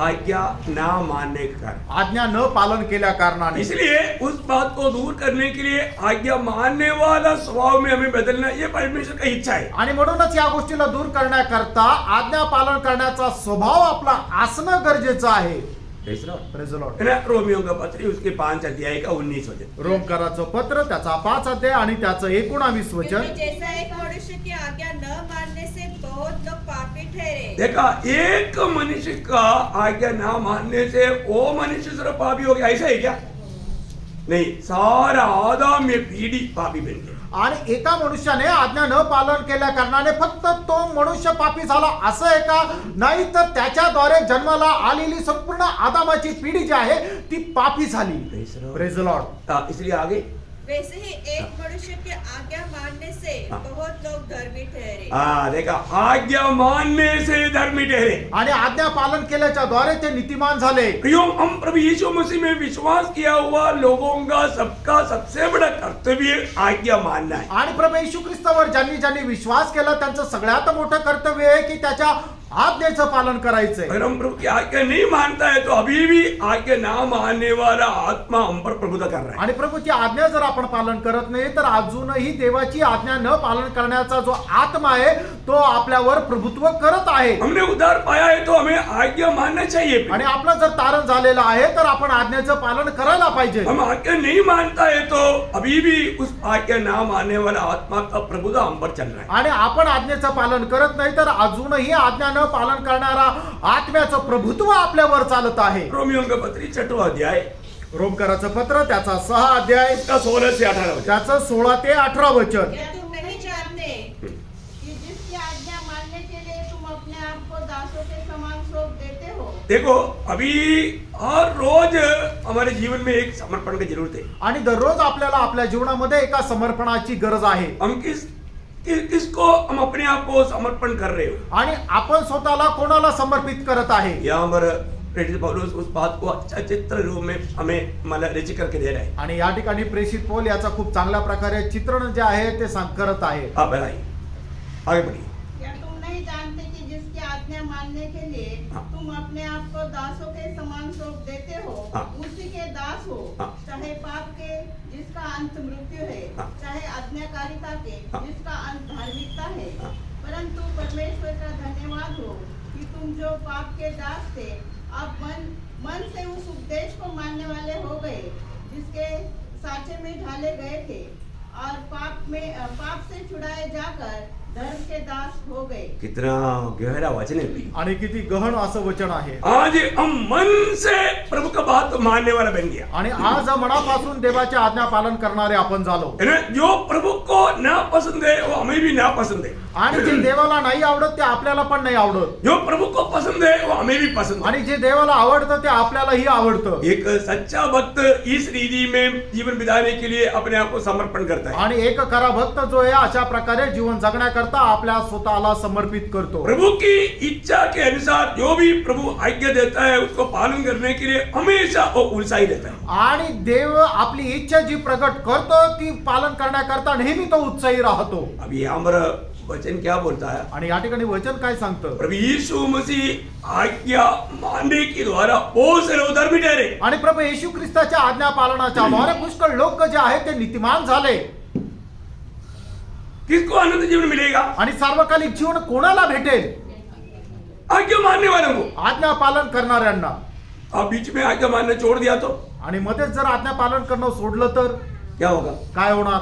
आज्ञा ना मानने के कारण। आज्ञा न पालन केल्या कारणाने। इसलिए उस बात को दूर करने के लिए आज्ञा मानने वाला स्वभाव में हमें बदलना, ये परमेश्वर की इच्छा है। आणि म्हणूनच या गोष्टीला दूर करण्याकरता आज्ञा पालन करण्याचा स्वभाव आपला असणं गरजेचं आहे। Praise the Lord. Praise the Lord. है ना? रोमियो का पत्र उसके 5 अध्याय का 19 वचन। रोमकराचं पत्र त्याचा 5 अध्याय आणि त्याचं 19 वचन। क्योंकि जैसा एक मनुष्य की आज्ञा न मानने से बहुत लोग पापी ठहरे। देखा, एक मनुष्य का आज्ञा ना मानने से वो मनुष्य सिर्फ पापी हो गया, ऐसा है क्या? नहीं, सारा आदम में पीढ़ी पापी बन गया। आणि एका मनुष्याने आज्ञा न पालन केल्या कारणाने फक्त तो मनुष्य पापी झाला असं आहे का? नाही, तर त्याच्याद्वारे जन्माला आलेली संपूर्ण आदामाची पिढी जी आहे ती पापी झाली। Praise the Lord. इसलिए आगे वैसे ही एक मनुष्य की आज्ञा मानने से बहुत लोग धर्मी ठहरे। देखा, आज्ञा मानने से धर्मी ठहरे। आणि आज्ञा पालन केल्याच्या द्वारे ते नीतिमान झाले। प्रियो, हम प्रभु यीशु मसीह में विश्वास किया हुआ लोगों का सबका सबसे बड़ा कर्तव्य आज्ञा मानना है। आणि प्रभू येशू ख्रिस्तावर ज्यांनी विश्वास केला त्यांचं सगळ्यात मोठं कर्तव्य आहे की त्याच्या आज्ञेचं पालन करायचंय। अगर हम प्रभु की आज्ञा नहीं मानता है तो अभी भी आज्ञा ना मानने वाला आत्मा हम पर प्रभुता कर रहा है। आणि प्रभूची आज्ञा जर आपण पालन करत नाही तर अजूनही देवाची आज्ञा न पालन करण्याचा जो आत्मा आहे तो आपल्यावर प्रभुत्व करत आहे। हमने उद्धार पाया है तो हमें आज्ञा मानना चाहिए। आणि आपलं जर तारण झालेलं आहे तर आपण आज्ञेचं पालन करायला पाहिजे। हम आज्ञा नहीं मानता है तो अभी भी उस आज्ञा ना मानने वाला आत्मा का प्रभुता हम पर चल रहा है। आणि आपण आज्ञेचं पालन करत नाही तर अजूनही आज्ञा न पालन करणारा आत्म्याचं प्रभुत्व आपल्यावर चालत आहे। रोमियो का पत्री 6वां अध्याय, रोमकराचं पत्र त्याचा 6 अध्याय, इसका 16 से 18 वचन। त्याचं 16 ते 18 वचन। क्या तुम नहीं जानते कि जिसकी आज्ञा मानने के लिए तुम अपने आप को दासों के समान सौंप देते हो। देखो, अभी हर रोज हमारे जीवन में एक समर्पण की जरूरत है। आणि दररोज आपल्याला आपल्या जीवनामध्ये एका समर्पणाची गरज आहे। हम किसको हम अपने आप को समर्पण कर रहे हो? आणि आपण स्वतःला कोणाला समर्पित करत आहे? यहाँ पर प्रेरित पौलुस उस बात को अच्छा चित्र रूप में हमें मतलब रचित करके दे रहा है। आणि या ठिकाणी प्रेषित पौल याचा खूप चांगल्या प्रकारे चित्रण जे आहे ते करत आहे। आप बताइए, आगे बढ़िए। क्या तुम नहीं जानते कि जिसकी आज्ञा मानने के लिए हाँ। तुम अपने आप को दासों के समान सौंप देते हो, हाँ। उसी के दास हो। हाँ। चाहे पाप के जिसका अंत मृत्यु है, हाँ। चाहे आज्ञाकारिता के हाँ। जिसका अंत धार्मिकता है। हाँ। परंतु परमेश्वर का धन्यवाद हो कि तुम जो पाप के दास थे अब मन से उस उपदेश को मानने वाले हो गए जिसके साँचे में ढाले गए थे, और पाप से छुड़ाए जाकर धर्म के दास हो गए। कितना गहरा वचन है। आणि किती गहन असं वचन आहे। आज हम मन से प्रभु का बात मानने वाला बन गया। आणि आज मनापासून देवाची आज्ञा पालन करणारे आपण झालो। है ना? जो प्रभु को ना पसंद है वो हमें भी ना पसंद है। आणि जे देवाला नाही आवडत ते आपल्याला पण नाही आवडत। जो प्रभु को पसंद है वो हमें भी पसंद है। आणि जे देवाला आवडतं ते आपल्यालाही आवडतं। एक सच्चा भक्त इस रीति में जीवन बिताने के लिए अपने आप को समर्पण करता है। आणि एक खरा भक्त जो आहे अशा प्रकारे जीवन जगण्याकरता आपल्या स्वतःला समर्पित करतो। प्रभु की इच्छा के अनुसार जो भी प्रभु आज्ञा देता है उसको पालन करने के लिए हमेशा वो उत्साही रहता है। आणि देव आपली इच्छा जी प्रकट करतो ती पालन करण्याकरता नेहमी तो उत्साही राहतो। अब यहाँ पर वचन क्या बोलता है? आणि या ठिकाणी वचन काय सांगतं? प्रभु यीशु मसीह आज्ञा मानने के द्वारा बहुत से लोग धर्मी ठहरे। आणि प्रभू येशू ख्रिस्ताच्या आज्ञा पालनाच्या द्वारे पुष्कळ लोक जे आहेत ते नीतिमान झाले। किसको आनंद जीवन मिलेगा? आणि सार्वकालिक जीवन कोणाला भेटेल? आज्ञा मानने वालों को। आज्ञा पालन करणाऱ्यांना। आप बीच में आज्ञा मानना छोड़ दिया तो आणि मध्येच जर आज्ञा पालन करणं सोडलं तर क्या होगा? काय होणार?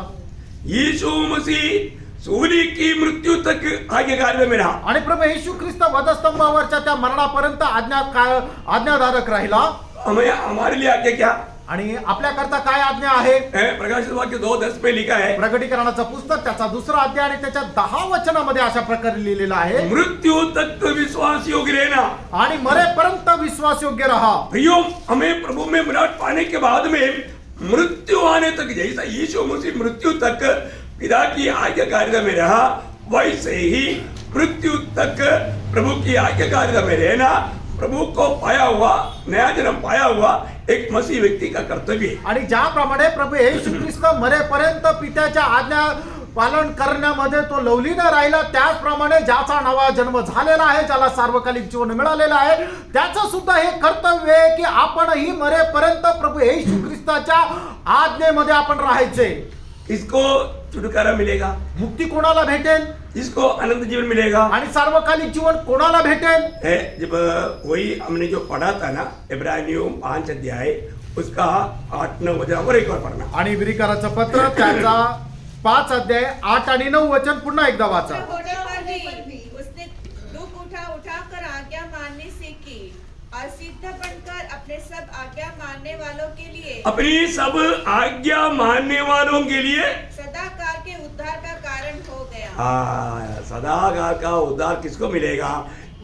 यीशु मसीह सूली की मृत्यू तक आज्ञाकारी में रहा। आणि प्रभू येशू ख्रिस्त वधस्तंभावरच्या त्या मरणापर्यंत आज्ञाधारक राहिला। हमारे लिए आज्ञा क्या? आणि आपल्याकरता काय आज्ञा आहे? प्रकाशित वाक्य 2:10 में लिखा है, प्रकटीकरणाचं पुस्तक त्याचा 2रा अध्याय आणि त्याच्या 10 वचनामध्ये अशा प्रकारे लिहिलेलं आहे, मृत्यु तक विश्वास योग्य रहना। आणि मरेपर्यंत विश्वास योग्य रहा। प्रियो, हमें प्रभु में मिलाप पाने के बाद में मृत्यु आने तक, जैसा यीशु मसीह मृत्यु तक पिता की आज्ञाकारिता में रहा, वैसे ही मृत्यु तक प्रभु की आज्ञाकारिता में रहना प्रभु को पाया हुआ, नया जन्म पाया हुआ एक मसीह व्यक्ति का कर्तव्य है। आणि ज्याप्रमाणे प्रभू येशू ख्रिस्त मरेपर्यंत पित्याच्या आज्ञा पालन करण्यामध्ये तो लवलीन राहिला, त्याचप्रमाणे ज्याचा नवा जन्म झालेला आहे, ज्याला सार्वकालिक जीवन मिळालेलं आहे, त्याचं सुद्धा हे कर्तव्य आहे की आपणही मरेपर्यंत प्रभू येशू ख्रिस्ताच्या आज्ञेमध्ये आपण राहायचे. इसको छुटकारा मिलेगा, मुक्ती कोणाला भेटेल इसको अनंत जीवन मिलेगा. आणि सार्वकालिक जीवन कोणाला भेटेल. है जब वही हमने जो पढ़ा था ना इब्रानियों 5 अध्याय उसका 8-9 वचन और एक बार पढ़ना. आणि इब्रिकराचं पत्र त्याचा 5 अध्याय 8 आणि 9 वचन पुन्हा एकदा वाचा. होने पर भी उसने दुख उठा कर आज्ञा मानने से की और सिद्ध बनकर अपने सब आज्ञा मानने वालों के लिए अपनी सब आज्ञा मानने वालों के लिए सदा काल के उद्धार का कारण हो गया. हाँ, सदाकाल का उद्धार किसको मिलेगा?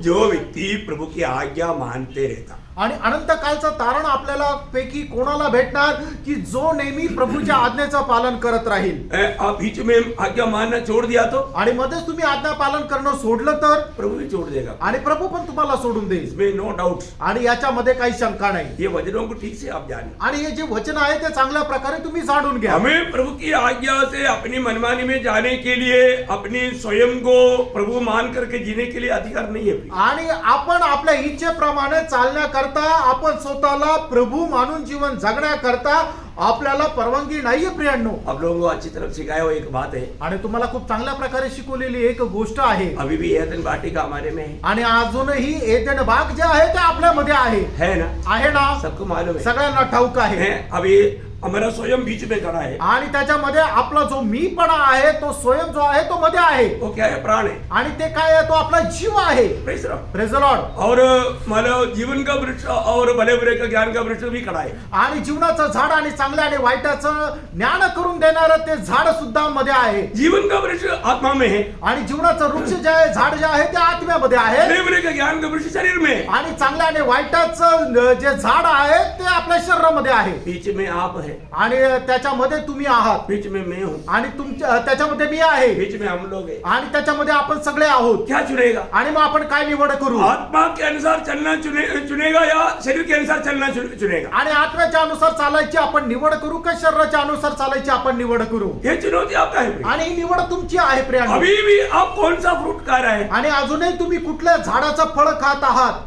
जो व्यक्ति प्रभु की आज्ञा मानते रहता. आणि अनंत कालचं तारण आपल्याला पैकी कोणाला भेटणार की जो नेहमी प्रभूच्या आज्ञेचं पालन करत राहील. आप बीच में आज्ञा मानना छोड़ दिया तो आणि मध्येच तुम्ही आज्ञा पालन करणं सोडलं तर प्रभु भी छोड़ देगा. आणि प्रभू पण तुम्हाला सोडून देईल. इसमें नो डाउट. आणि याच्यामध्ये काही शंका नाही. ये वचनों को ठीक से आप जाने. आणि हे जे वचन आहे ते चांगल्या प्रकारे तुम्ही जाणून घ्या. हमें प्रभु की आज्ञा से अपनी मनमानी में जाने के लिए अपनी स्वयं को प्रभु मान करके जीने के लिए अधिकार नहीं है. आणि आपण आपल्या इच्छेप्रमाणे चालण्याकरता आपण स्वतःला प्रभू मानून जीवन जगण्याकरता आपल्याला परवानगी नाहीये प्रियांनो. आप लोगों को अच्छी तरफ सिखाया हुआ एक बात है. आणि तुम्हाला खूप चांगल्या प्रकारे शिकवलेली एक गोष्ट आहे. अभी भी एदन वाटिका हमारे में है. आणि अजूनही एदेन बाग जे आहे ते आपल्यामध्ये आहे ना? आहे ना? सबको मालूम है. सगळ्यांना ठाऊक आहे. हैं? अभी हमारा स्वयं बीच में खड़ा है. आणि त्याच्यामध्ये आपला जो मीपणा आहे तो स्वयं जो आहे तो मध्ये आहे. वो क्या है? प्राण है. आणि ते काय आहे? तो आपला जीव आहे. Praise the Lord. Praise the Lord. और मतलब जीवन का वृक्ष और भले बुरे का ज्ञान का वृक्ष भी खड़ा है. आणि जीवनाचं झाड आणि चांगल्या आणि वाईटाचं ज्ञान करून देणारं ते झाड सुद्धा मध्ये आहे. जीवन का वृक्ष आत्मा में है. आणि जीवनाचं वृक्ष जे आहे झाड जे आहे ते आत्म्यामध्ये आहे. भले बुरे का ज्ञान का वृक्ष शरीर में है. आणि चांगल्या आणि वाईटाचं जे झाड आहे ते आपल्या शरीरामध्ये आहे. बीच में आप है. आणि त्याच्यामध्ये तुम्ही आहात. बीच में मैं हूँ. आणि तुमच्या त्याच्यामध्ये मी आहे. बीच में हम लोग है. आणि त्याच्यामध्ये आपण सगळे आहोत. क्या चुनेगा? आणि मग आपण काय निवड करू? आत्मा के अनुसार चलना चुनेगा या शरीर के अनुसार चलना चुनेगा? आणि आत्म्याच्या अनुसार चालायची आपण निवड करू का शरीराच्या अनुसार चालायची आपण निवड करू? ये चुनौती आपका है. आणि ही निवड तुमची आहे प्रियांनो. अभी भी आप कौन सा फ्रूट खा रहे हैं? आणि अजूनही तुम्ही कुठल्या झाडाचं फळ खात आहात?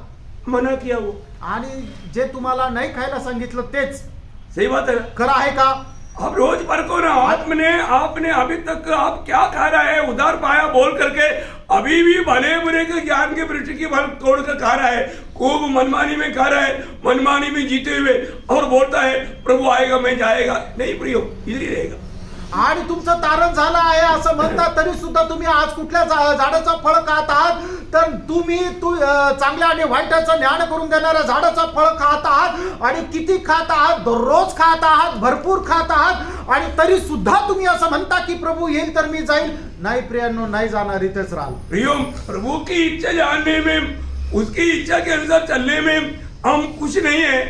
मना किया वो. आणि जे तुम्हाला नाही खायला सांगितलं तेच सही बात है. खरं आहे का? आप रोज परखो ना. आपने अभी तक आप क्या खा रहा है उधार पाया बोल करके अभी भी भले बुरे के ज्ञान के वृक्ष की फल तोड़ कर खा रहा है. खूब मनमानी में खा रहा है, मनमानी में जीते हुए, और बोलता है प्रभु आएगा मैं जाएगा. नहीं प्रियो, इधर ही रहेगा. आणि तुमचं तारण झालं आहे असं म्हणतात तरी सुद्धा तुम्ही आज कुठल्या झाडाचं फळ खात आहात? तर तुम्ही चांगल्या आणि वाईटाचं ज्ञान करून देणाऱ्या झाडाचं फळ खात आहात. आणि किती खात आहात? दररोज खात आहात, भरपूर खात आहात. आणि तरी सुद्धा तुम्ही असं म्हणता की प्रभू येईल तर मी जाईल. नाही प्रियांनो, नाही जाणार, इथेच राहाल. प्रियो, प्रभु की इच्छा जानने में, उसकी इच्छा के अनुसार चलने में हम कुछ नहीं है,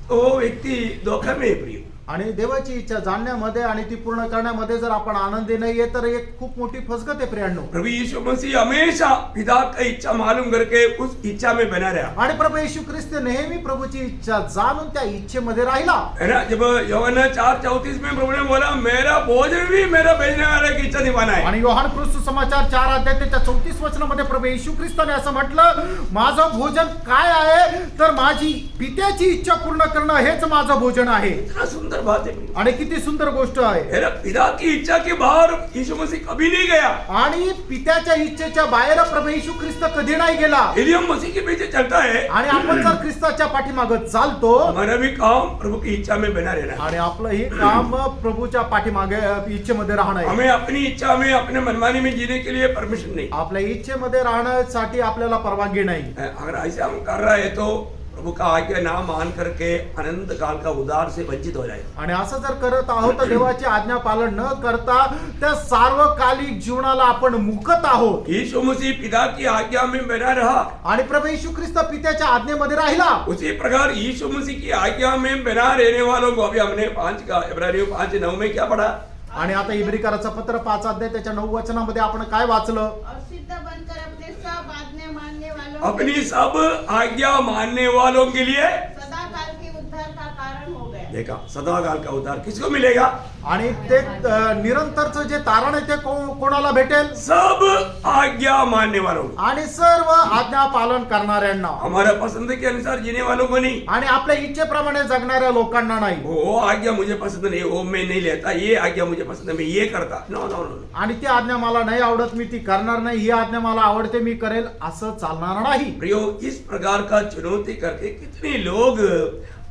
तो वो व्यक्ति धोखा में है. प्रियो, आणि देवाची इच्छा जाणण्यामध्ये आणि ती पूर्ण करण्यामध्ये जर आपण आनंदी नाहीये तर एक खूप मोठी फसगत आहे प्रियांनो. प्रभु यीशु मसीह हमेशा पिता की इच्छा मालूम करके उस इच्छा में बना रहा. आणि प्रभू येशू ख्रिस्त नेहमी प्रभूची इच्छा जाणून त्या इच्छेमध्ये राहिला. है ना? जब यूहन्ना 4:34 में प्रभु ने बोला मेरा भोजन भी मेरा भेजने वाले की इच्छा निभाना है. आणि योहान ख्रिस्त समाचार 4 अध्याय त्याच्या 34 वचनामध्ये प्रभू येशू ख्रिस्ताने असं म्हटलं, माझं भोजन काय आहे तर माझी पित्याची इच्छा पूर्ण करणं हेच माझं भोजन आहे. इतना सुंदर बात है. आणि किती सुंदर गोष्ट आहे. है ना? पिता की इच्छा के बाहर यीशु मसीह कभी नहीं गया. आणि पित्याच्या इच्छेच्या बाहेर प्रभू येशू ख्रिस्त कधी नाही गेला. यदि हम मसीह के पीछे चलता है, आणि आपण जर ख्रिस्ताच्या पाठीमागे चालतो, हमारा भी काम प्रभु की इच्छा में बना रहना. आणि आपलं हे काम प्रभूच्या पाठीमागे इच्छेमध्ये राहणं आहे. हमें अपनी इच्छा में अपने मनमानी में जीने के लिए परमिशन नहीं. आपल्या इच्छेमध्ये राहण्यासाठी आपल्याला परवानगी नाही. अगर ऐसे हम कर रहे हैं तो प्रभु का आज्ञा ना मान करके अनंत काल का उद्धार से वंचित हो जाए. आणि असं जर करत आहोत तर देवाची आज्ञा पालन न करता त्या सार्वकालिक जीवनाला आपण मुकत आहोत. यीशु मसीह पिता की आज्ञा में बना रहा, आणि प्रभू येशू ख्रिस्त पित्याच्या आज्ञेमध्ये राहिला. उसी प्रकार यीशु मसीह की आज्ञा में बना रहने वालों को अभी हमने 5 का इब्रानियों 5:9 में क्या पढ़ा? आणि आता इब्रिकराचं पत्र 5 अध्याय त्याच्या 9 वचनामध्ये आपण काय वाचलं? और सिद्ध बनकर अपने सब आज्ञा मानने वालों अपनी सब आज्ञा मानने वालों के लिए सदा काल के उद्धार का कारण हो गया. देखा सदाकाल का उद्धार किसको मिलेगा? आणि ते निरंतरचं जे तारण आहे ते कोणाला भेटेल? सब आज्ञा मानने वालों को, आणि सर्व आज्ञा पालन करणाऱ्यांना, हमारा पसंद के अनुसार जीने वालों को नहीं। आणि आपल्या इच्छेप्रमाणे जगणाऱ्या लोकांना नाही. वो आज्ञा मुझे पसंद नहीं, वो मैं नहीं लेता, ये आज्ञा मुझे पसंद है, मैं ये करता। No no no. आणि ती आज्ञा मला नाही आवडत, मी ती करणार नाही. ही आज्ञा मला आवडते, मी करेल, असं चालणार नाही. प्रियो, इस प्रकार का चुनौती करके कितने लोग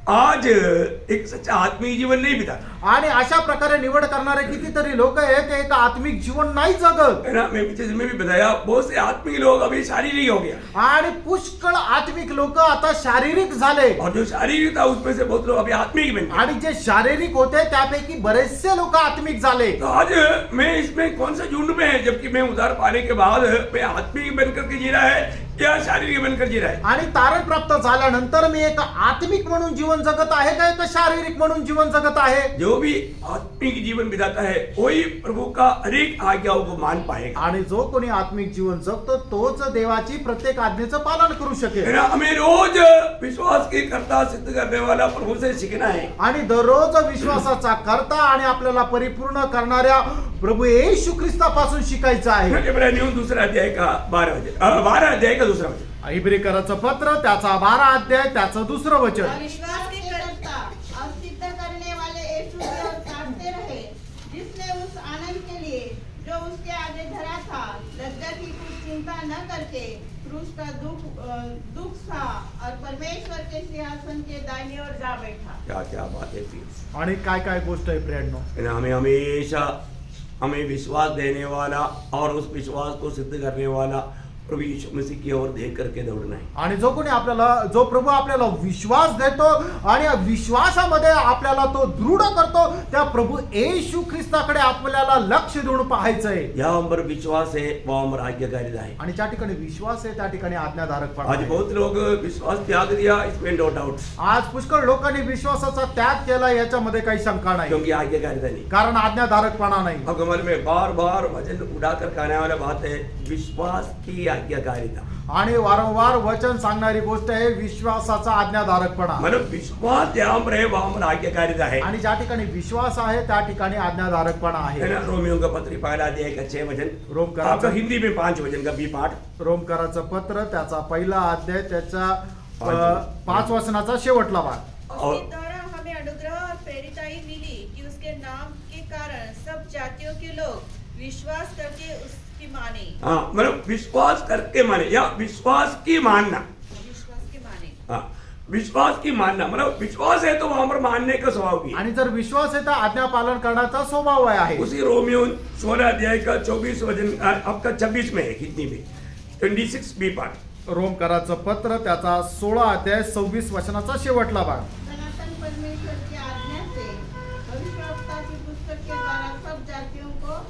आज एक सच्चा आत्मिक जीवन नहीं बिता, आणि अशा प्रकारे निवड करणारे कितीतरी लोक आहेत, ते एक आत्मिक जीवन नाही जगत. है ना? मैं पिछले दिन में भी बताया, बहुत से आत्मिक लोग अभी शारीरिक हो गया, आणि पुष्कळ आत्मिक लोक आता शारीरिक झाले, और जो शारीरिक था उसमें से बहुत लोग अभी आत्मिक बन गए। आणि जे शारीरिक होते त्यापैकी बरेचसे लोक आत्मिक झाले. तो आज मैं इसमें कौन सा झुंड में है, जबकि मैं उद्धार पाने के बाद मैं आत्मिक बनकर के जी रहा है या शारीरिक बनकर जी रहा है? आणि तारण प्राप्त झाल्यानंतर मी एक आत्मिक म्हणून जीवन जगत आहे का एक शारीरिक म्हणून जीवन जगत आहे? जो भी आत्मिक जीवन बिताता है वही प्रभु का हर एक आज्ञाओं को मान पाएगा। आणि जो कोणी आत्मिक जीवन जगतो तोच देवाची प्रत्येक आज्ञेचं पालन करू है शकेल. ना? हमें रोज विश्वास की कर्ता सिद्ध करने वाला प्रभु से सीखना है। आणि दररोज विश्वासाचा करता आणि आपल्याला परिपूर्ण करणाऱ्या प्रभु येशू ख्रिस्तापासून शिकायचं आहे. इब्रानियों दूसरा अध्याय का 12 अध्याय का दूसरा वचन। इब्रिकराचं पत्र त्याचा 12 अध्याय त्याचं दुसरं वचन. विश्वास के करता और सिद्ध करने वाले यीशु की ओर ताकते रहे, जिसने उस आनंद के लिए जो उसके आगे धरा था लज्जा की कुछ चिंता न करके क्रूस का दुख था और परमेश्वर के सिंहासन के दाहिने ओर जा बैठा। क्या क्या बात है प्रिय। आणि काय काय गोष्ट आहे फ्रेंडनो. है ना? हमें हमेशा हमें विश्वास देने वाला और उस विश्वास को सिद्ध करने वाला प्रभु यीशु मसीह की ओर देख करके दौड़ना है। आणि जो कोणी आपल्याला जो प्रभू आपल्याला विश्वास देतो आणि या विश्वासामध्ये आपल्याला तो दृढ करतो त्या प्रभू येशू ख्रिस्ताकडे आपल्याला लक्ष देऊन पाहायचंय. यहाँ हम पर विश्वास है, वहाँ हम पर आज्ञाकारिता है। आणि ज्या ठिकाणी विश्वास आहे त्या ठिकाणी आज्ञाधारकपणा आज आहे. बहुत लोग विश्वास त्याग दिया, इसमें नो डाउट, आज पुष्कळ लोकांनी विश्वासाचा त्याग केला याच्यामध्ये काही शंका नाही, क्योंकि आज्ञाकारिता नहीं। कारण आज्ञाधारकपणा नाही. अब हमारे में बार बार वचन उड़ाकर कहने वाला बात है विश्वास की आज्ञाकारिता। आणि वारंवार वचन सांगणारी गोष्ट आहे विश्वासाचा आज्ञाधारकपणा. मतलब विश्वास जहाँ पर है वहाँ पर आज्ञाकारिता है। आणि ज्या ठिकाणी विश्वास आहे त्या ठिकाणी आज्ञाधारकपणा है आहे. ना? रोमियो का पत्र पहला अध्याय का 6 वचन, रोमकराचं आपका हिंदी में 5 वचन का भी पाठ। रोमकराचं पत्र त्याचा पहिला अध्याय त्याचा 5 वचनाचा शेवटला भाग. उसके द्वारा हमें अनुग्रह और प्रेरिताई मिली कि उसके नाम के कारण सब जातियों के लोग विश्वास करके उसकी माने। हाँ, मतलब विश्वास करके माने या विश्वास की मानना। विश्वास के माने। हाँ, विश्वास की मानना मतलब विश्वास है तो वहां पर मानने का स्वभाव भी है। आणि जर विश्वास आहे तर आज्ञा पालन करण्याचा स्वभाव आहे. उसी रोमियो 16 अध्याय का 24 वचन आपका 26 में है, हिंदी में 26 बी पाठ। रोमकराचं पत्र त्याचा 16 अध्याय 26 वचनाचा शेवटला भाग. सनातन परमेश्वर की आज्ञा से भविष्यवक्ता की पुस्तक के द्वारा सब जातियों को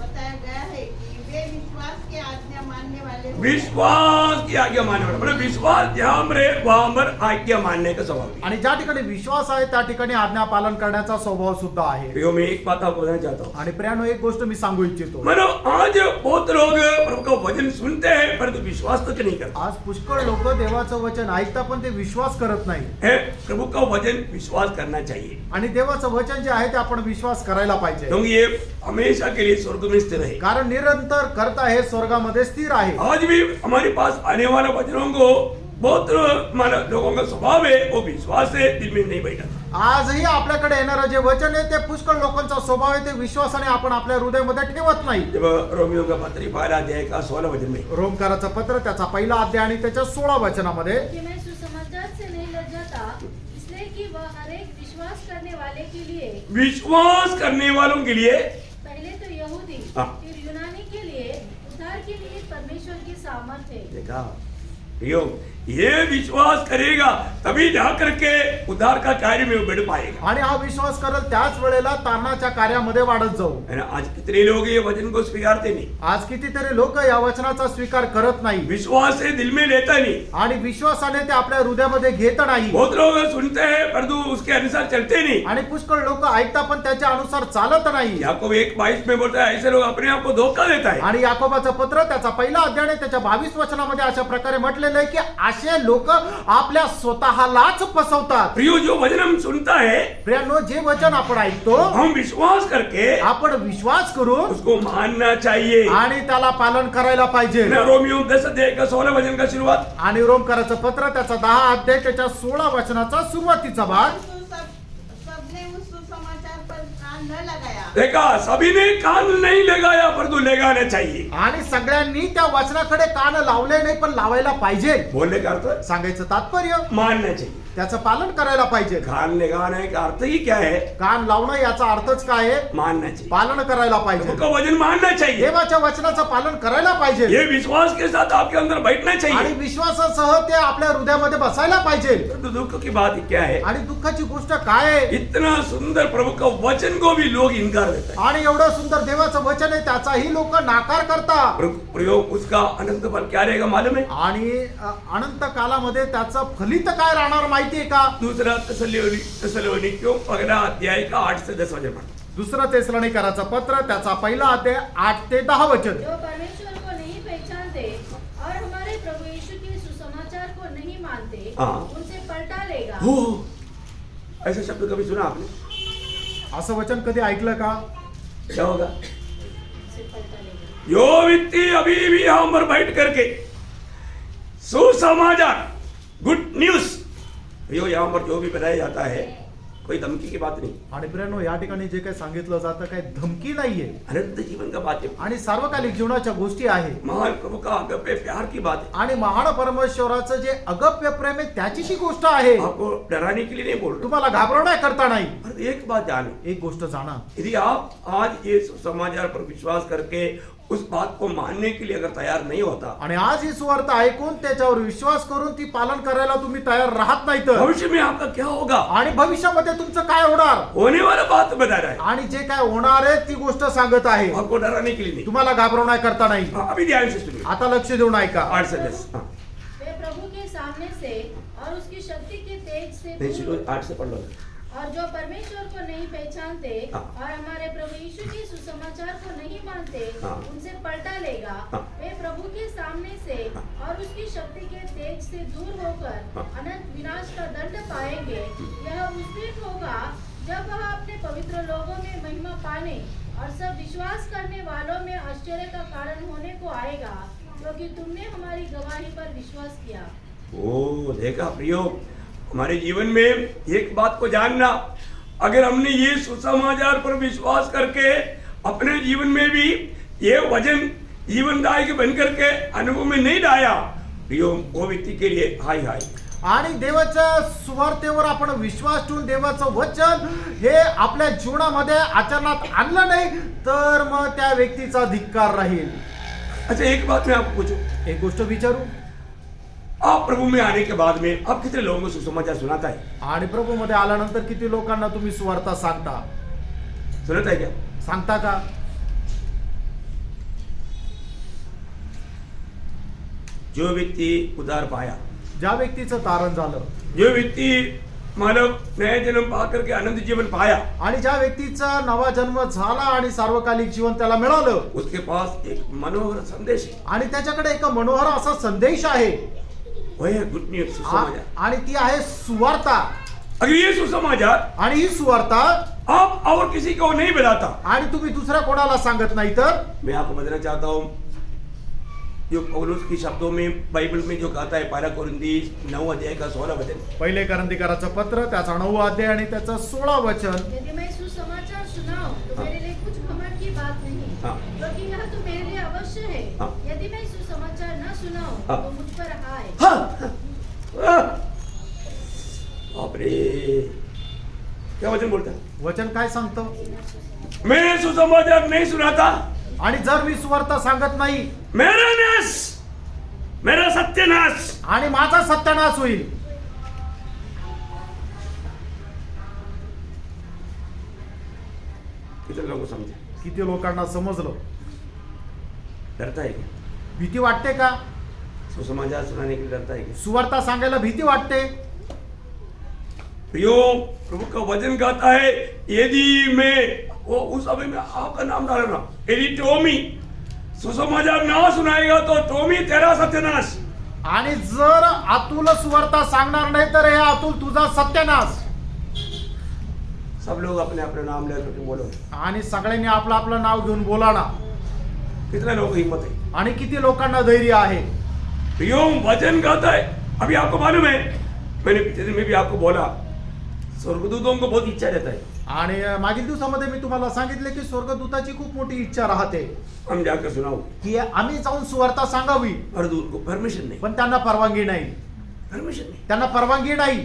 बताया गया है कि वे विश्वास की आज्ञा मानने वाले हों। विश्वास की आज्ञा मानने वाला मतलब विश्वास जहां पर है वहां पर आज्ञा मानने का स्वभाव भी है। आणि ज्या ठिकाणी विश्वास आहे त्या ठिकाणी आज्ञा पालन करण्याचा स्वभाव सुद्धा आहे. तो मैं एक बात आपको बताना चाहता हूँ, आणि प्रियानो एक गोष्ट मी सांगू इच्छितो. मतलब आज बहुत लोग प्रभु का वचन सुनते हैं परंतु विश्वास तक नहीं करते आज पुष्कळ लोक देवाचं वचन ऐकतात पण ते विश्वास करत नाही. है। प्रभु का वचन विश्वास करना चाहिए, आणि देवाचं वचन जे आहे ते आपण विश्वास करायला पाहिजे, क्योंकि ये हमेशा के लिए स्वर्ग में स्थिर है। कारण निरंतर करता हे स्वर्गामध्ये स्थिर आहे. आज भी हमारे पास आने वाले वचनों को बहुत लोगों का स्वभाव है वो विश्वास है दिल में नहीं बैठा। आजही आपल्याकडे येणारं जे वचन आहे ते पुष्कळ लोकांचा स्वभाव आहे ते विश्वासाने आपण आपल्या हृदयामध्ये ठेवत नाही. जब रोमियो का पत्र पहला अध्याय का 16 वचन में, रोमकाराचं पत्र त्याचा पहिला अध्याय आणि त्याच्या 16 वचनामध्ये, कि मैं सुसमाचार से नहीं लज्जाता, इसलिए कि वह हर एक विश्वास करने वाले के लिए, विश्वास करने वालों के लिए पहले तो यहूदी हाँ। फिर यूनानी के लिए उद्धार के लिए परमेश्वर की सामर्थ्य है। देखा प्रियो, ये विश्वास करेगा तभी जा करके उद्धार का कार्य में वो बढ़ पाएगा। आणि हा विश्वास करेल त्याच वेळेला तारणाच्या कार्यामध्ये वाढत जाऊ. है ना? आज कितने लोग ये वचन को स्वीकारते नहीं, आज कितीतरी लोक या वचनाचा स्वीकार करत नाही विश्वास से दिल में लेता नहीं। आणि विश्वासाने ते आपल्या हृदयामध्ये घेत नाही. बहुत लोग सुनते हैं परंतु उसके अनुसार चलते नहीं। आणि पुष्कळ लोक ऐकतात पण त्याच्या अनुसार चालत नाही. याकूब 1:22 में बोलता है ऐसे लोग अपने आप को धोखा देता है। आणि याकोबाचं पत्र त्याचा पहिला अध्याय त्याच्या 22 वचनामध्ये अशा प्रकारे म्हटलेलं आहे की असे लोक आपल्या स्वतःलाच फसवतात. प्रियो, जो वचन हम सुनता है, प्रियांनो, जे वचन आपण ऐकतो हम विश्वास करके आपण विश्वास करून उसको मानना चाहिए. आणि त्याला पालन करायला पाहिजे. रोमियो 10 अध्याय का 16 वचन का शुरुआत. आणि रोमकराचं पत्र त्याचा 10 अध्याय त्याच्या 16 वचनाचा सुरुवातीचा भाग. सबने उस सुसमाचार पर कान न लगाया. देखा, सभी ने कान नहीं लगाया, परंतु लगाना चाहिए. आणि सगळ्यांनी त्या वचनाकडे कान लावले नाही, पण लावायला पाहिजे. बोलने का अर्थ सांगायचं तात्पर्य मानना चाहिए. त्याचं पालन करायला पाहिजे. कान लगाने का अर्थ ही क्या है? कान लावणं याचा अर्थच काय आहे? मानना चाहिए. पालन करायला पाहिजे. उसका वचन मानना चाहिए. देवाच्या वचनाचं पालन करायला पाहिजे. ये विश्वास के साथ आपके अंदर बैठना आणि चाहिए. विश्वासासह ते आपल्या हृदयामध्ये बसायला पाहिजे. तो दुख की बात क्या है? आणि दुःखाची गोष्ट काय आहे? इतना सुंदर प्रभु का वचन को भी लोग इनकार देते हैं. आणि एवढं सुंदर देवाचं वचन आहे त्याचाही लोक नाकार करतात. प्रयोग उसका अनंत फल क्या रहेगा मालूम है? आणि अनंत कालामध्ये त्याचं फलित काय राहणार माहितीये का? दूसरा तसलोनिकियों पहला अध्याय का 8 से 10 वचन पढ़. दुसरं तेसलोनिकराचं पत्र त्याचा पहिला अध्याय 8 ते 10 वचन. जो परमेश्वर को नहीं पहचानते और हमारे प्रभु यीशु के सुसमाचार को नहीं मानते, हाँ। उनसे पलटा लेगा. हो, ऐसा शब्द कभी सुना आपने? असं वचन कधी ऐकलं का? क्या होगा? उनसे पलटा लेगा. जो व्यक्ति अभी भी यहाँ पर बैठ करके सुसमाचार, गुड न्यूज, यो यहाँ पर जो भी बताया जाता है, कोई धमकी की बात नहीं, आणि प्रियांनो, या ठिकाणी जे काही सांगितलं जातं काही धमकी नाहीये अनंत जीवन का बात है, आणि सार्वकालिक जीवनाच्या गोष्टी आहे. महान प्रभु का अगप्य प्यार की बात है. आणि महान परमेश्वराचं जे अगप्य प्रेम आहे त्याची ती गोष्ट आहे. आपको डराने के लिए नहीं बोल रहा, तुम्हाला घाबरवण्याकरता नाही. पर एक बात जाने, एक गोष्ट जाणा, यदि आप आज ये सुसमाचार पर विश्वास करके उस बात को मानने के लिए अगर तैयार नहीं होता, आणि आज ही सुवार्थ ऐकून त्याच्यावर विश्वास करून ती पालन करायला तुम्ही तयार राहत नाही तर भविष्य में आपका क्या होगा? आणि भविष्यामध्ये तुमचं काय होणार होने वाला बात बता रहा है, आणि जे काय होणार आहे ती गोष्ट सांगत आहे. आपको डराने के लिए नहीं. तुम्हाला घाबरवण्याकरता नाही. हाँ, अभी ध्यान से सुनिए. आता लक्ष देऊन ऐका. 8 से 10. हाँ. वे प्रभु के सामने से और उसकी शक्ति के तेज से नहीं, शुरू दूर, 8 से पढ़ लो. और जो परमेश्वर को नहीं पहचानते हाँ। और हमारे प्रभु यीशु के सुसमाचार को नहीं मानते, हाँ। उनसे पलटा लेगा. हाँ। वे प्रभु के सामने से हाँ। और उसकी शक्ति के तेज से दूर होकर हाँ। अनंत विनाश का दंड पाएंगे. यह उस दिन होगा जब वह अपने पवित्र लोगों में महिमा पाने और सब विश्वास करने वालों में आश्चर्य का कारण होने को आएगा, क्योंकि तुमने हमारी गवाही पर विश्वास किया. ओ, देखा प्रियो, हमारे जीवन में एक बात को जानना, अगर हमने ये सुसमाचार पर विश्वास करके अपने जीवन में भी ये वचन जीवनदायक बन करके अनुभव में नहीं लाया, प्रियो, वो व्यक्ति के लिए हाय हाय. आणि देवाच्या सुवार्तेवर आपण विश्वास ठेवून देवाचं वचन हे आपल्या जीवनामध्ये आचरणात आणलं नाही तर मग त्या व्यक्तीचा धिक्कार राहील. अच्छा, एक बात मैं आपको पूछूं, एक गोष्ट विचारू, आप प्रभु में आने के बाद में आप कितने लोगों को सुसमाचार सुनाता है? आणि प्रभू मध्ये आल्यानंतर किती लोकांना तुम्ही सुवार्ता सांगता? सुनाता है क्या? सांगता का? जो व्यक्ति उद्धार पाया, ज्या व्यक्तीचं तारण झालं, जो व्यक्ति मानव नया जन्म पा करके अनंत जीवन पाया, आणि ज्या व्यक्तीचा नवा जन्म झाला आणि सार्वकालिक जीवन त्याला मिळालं, उसके पास एक मनोहर संदेश है. आणि त्याच्याकडे एक मनोहर असा संदेश आहे, वह है गुड न्यूज, सुसमाचार. आणि ती आहे सुवार्ता. अगर ये सुसमाचार आणि ही सुवार्ता आप और किसी को नहीं बताता, आणि तुम्ही दुसऱ्या कोणाला सांगत नाही तर मैं आपको बताना चाहता हूँ, जो पौलुस के शब्दों में बाइबल में जो कहता है, 1 कोरिन्थी 9 अध्याय का 16 वचन, पहिले करंदीकराचं पत्र त्याचा 9 अध्याय आणि त्याचं 16 वचन. यदि मैं सुसमाचार सुनाऊं तो मेरे लिए कुछ घमंड की बात नहीं, हाँ। क्योंकि यह तो मेरे लिए अवश्य है. हाँ। यदि मैं सुसमाचार न सुनाऊं हाँ। तो मुझ पर हाय. बाप रे, क्या वचन बोलता है? वचन काय सांगतो? मैं सुसमाचार नहीं सुनाता, आणि जर मी सुवार्ता सांगत नाही मेरा नाश, मेरा सत्यानाश. आणि माझा सत्यानाश होईल. कितने लोगों को समझे? किती लोकांना समजलं? डरता है क्या? भीती वाटते का? सुसमाचार सुनाने के लिए डरता है क्या? सुवार्ता सांगायला भीती वाटते. प्रियो, प्रभु का वचन कहता है, यदि मैं वो उस समय में आपका नाम डालना, यदि टोमी सुसमाचार ना सुनाएगा तो टोमी तेरा सत्यानाश. आणि जर अतुल सुवार्ता सांगणार नाही तर हे अतुल तुझा सत्यानाश. सब लोग अपने अपने नाम लेकर के बोलो. आणि सगळ्यांनी आपलं आपलं नाव घेऊन बोला ना. कितने लोगों की हिम्मत है? आणि किती लोकांना धैर्य आहे. प्रियो वचन कहता है, अभी आपको मालूम है, मैंने पिछले दिन में भी आपको बोला, स्वर्गदूतों को बहुत इच्छा रहता है. आणि मागील दिवसामध्ये मी तुम्हाला सांगितले की स्वर्गदूताची खूप मोठी इच्छा राहते हम जाकर सुनाओ, की आम्ही जाऊन सुवार्ता सांगावी, परंतु उनको परमिशन नहीं. पण त्यांना परवानगी नाही. परमिशन नहीं. त्यांना परवानगी नाही.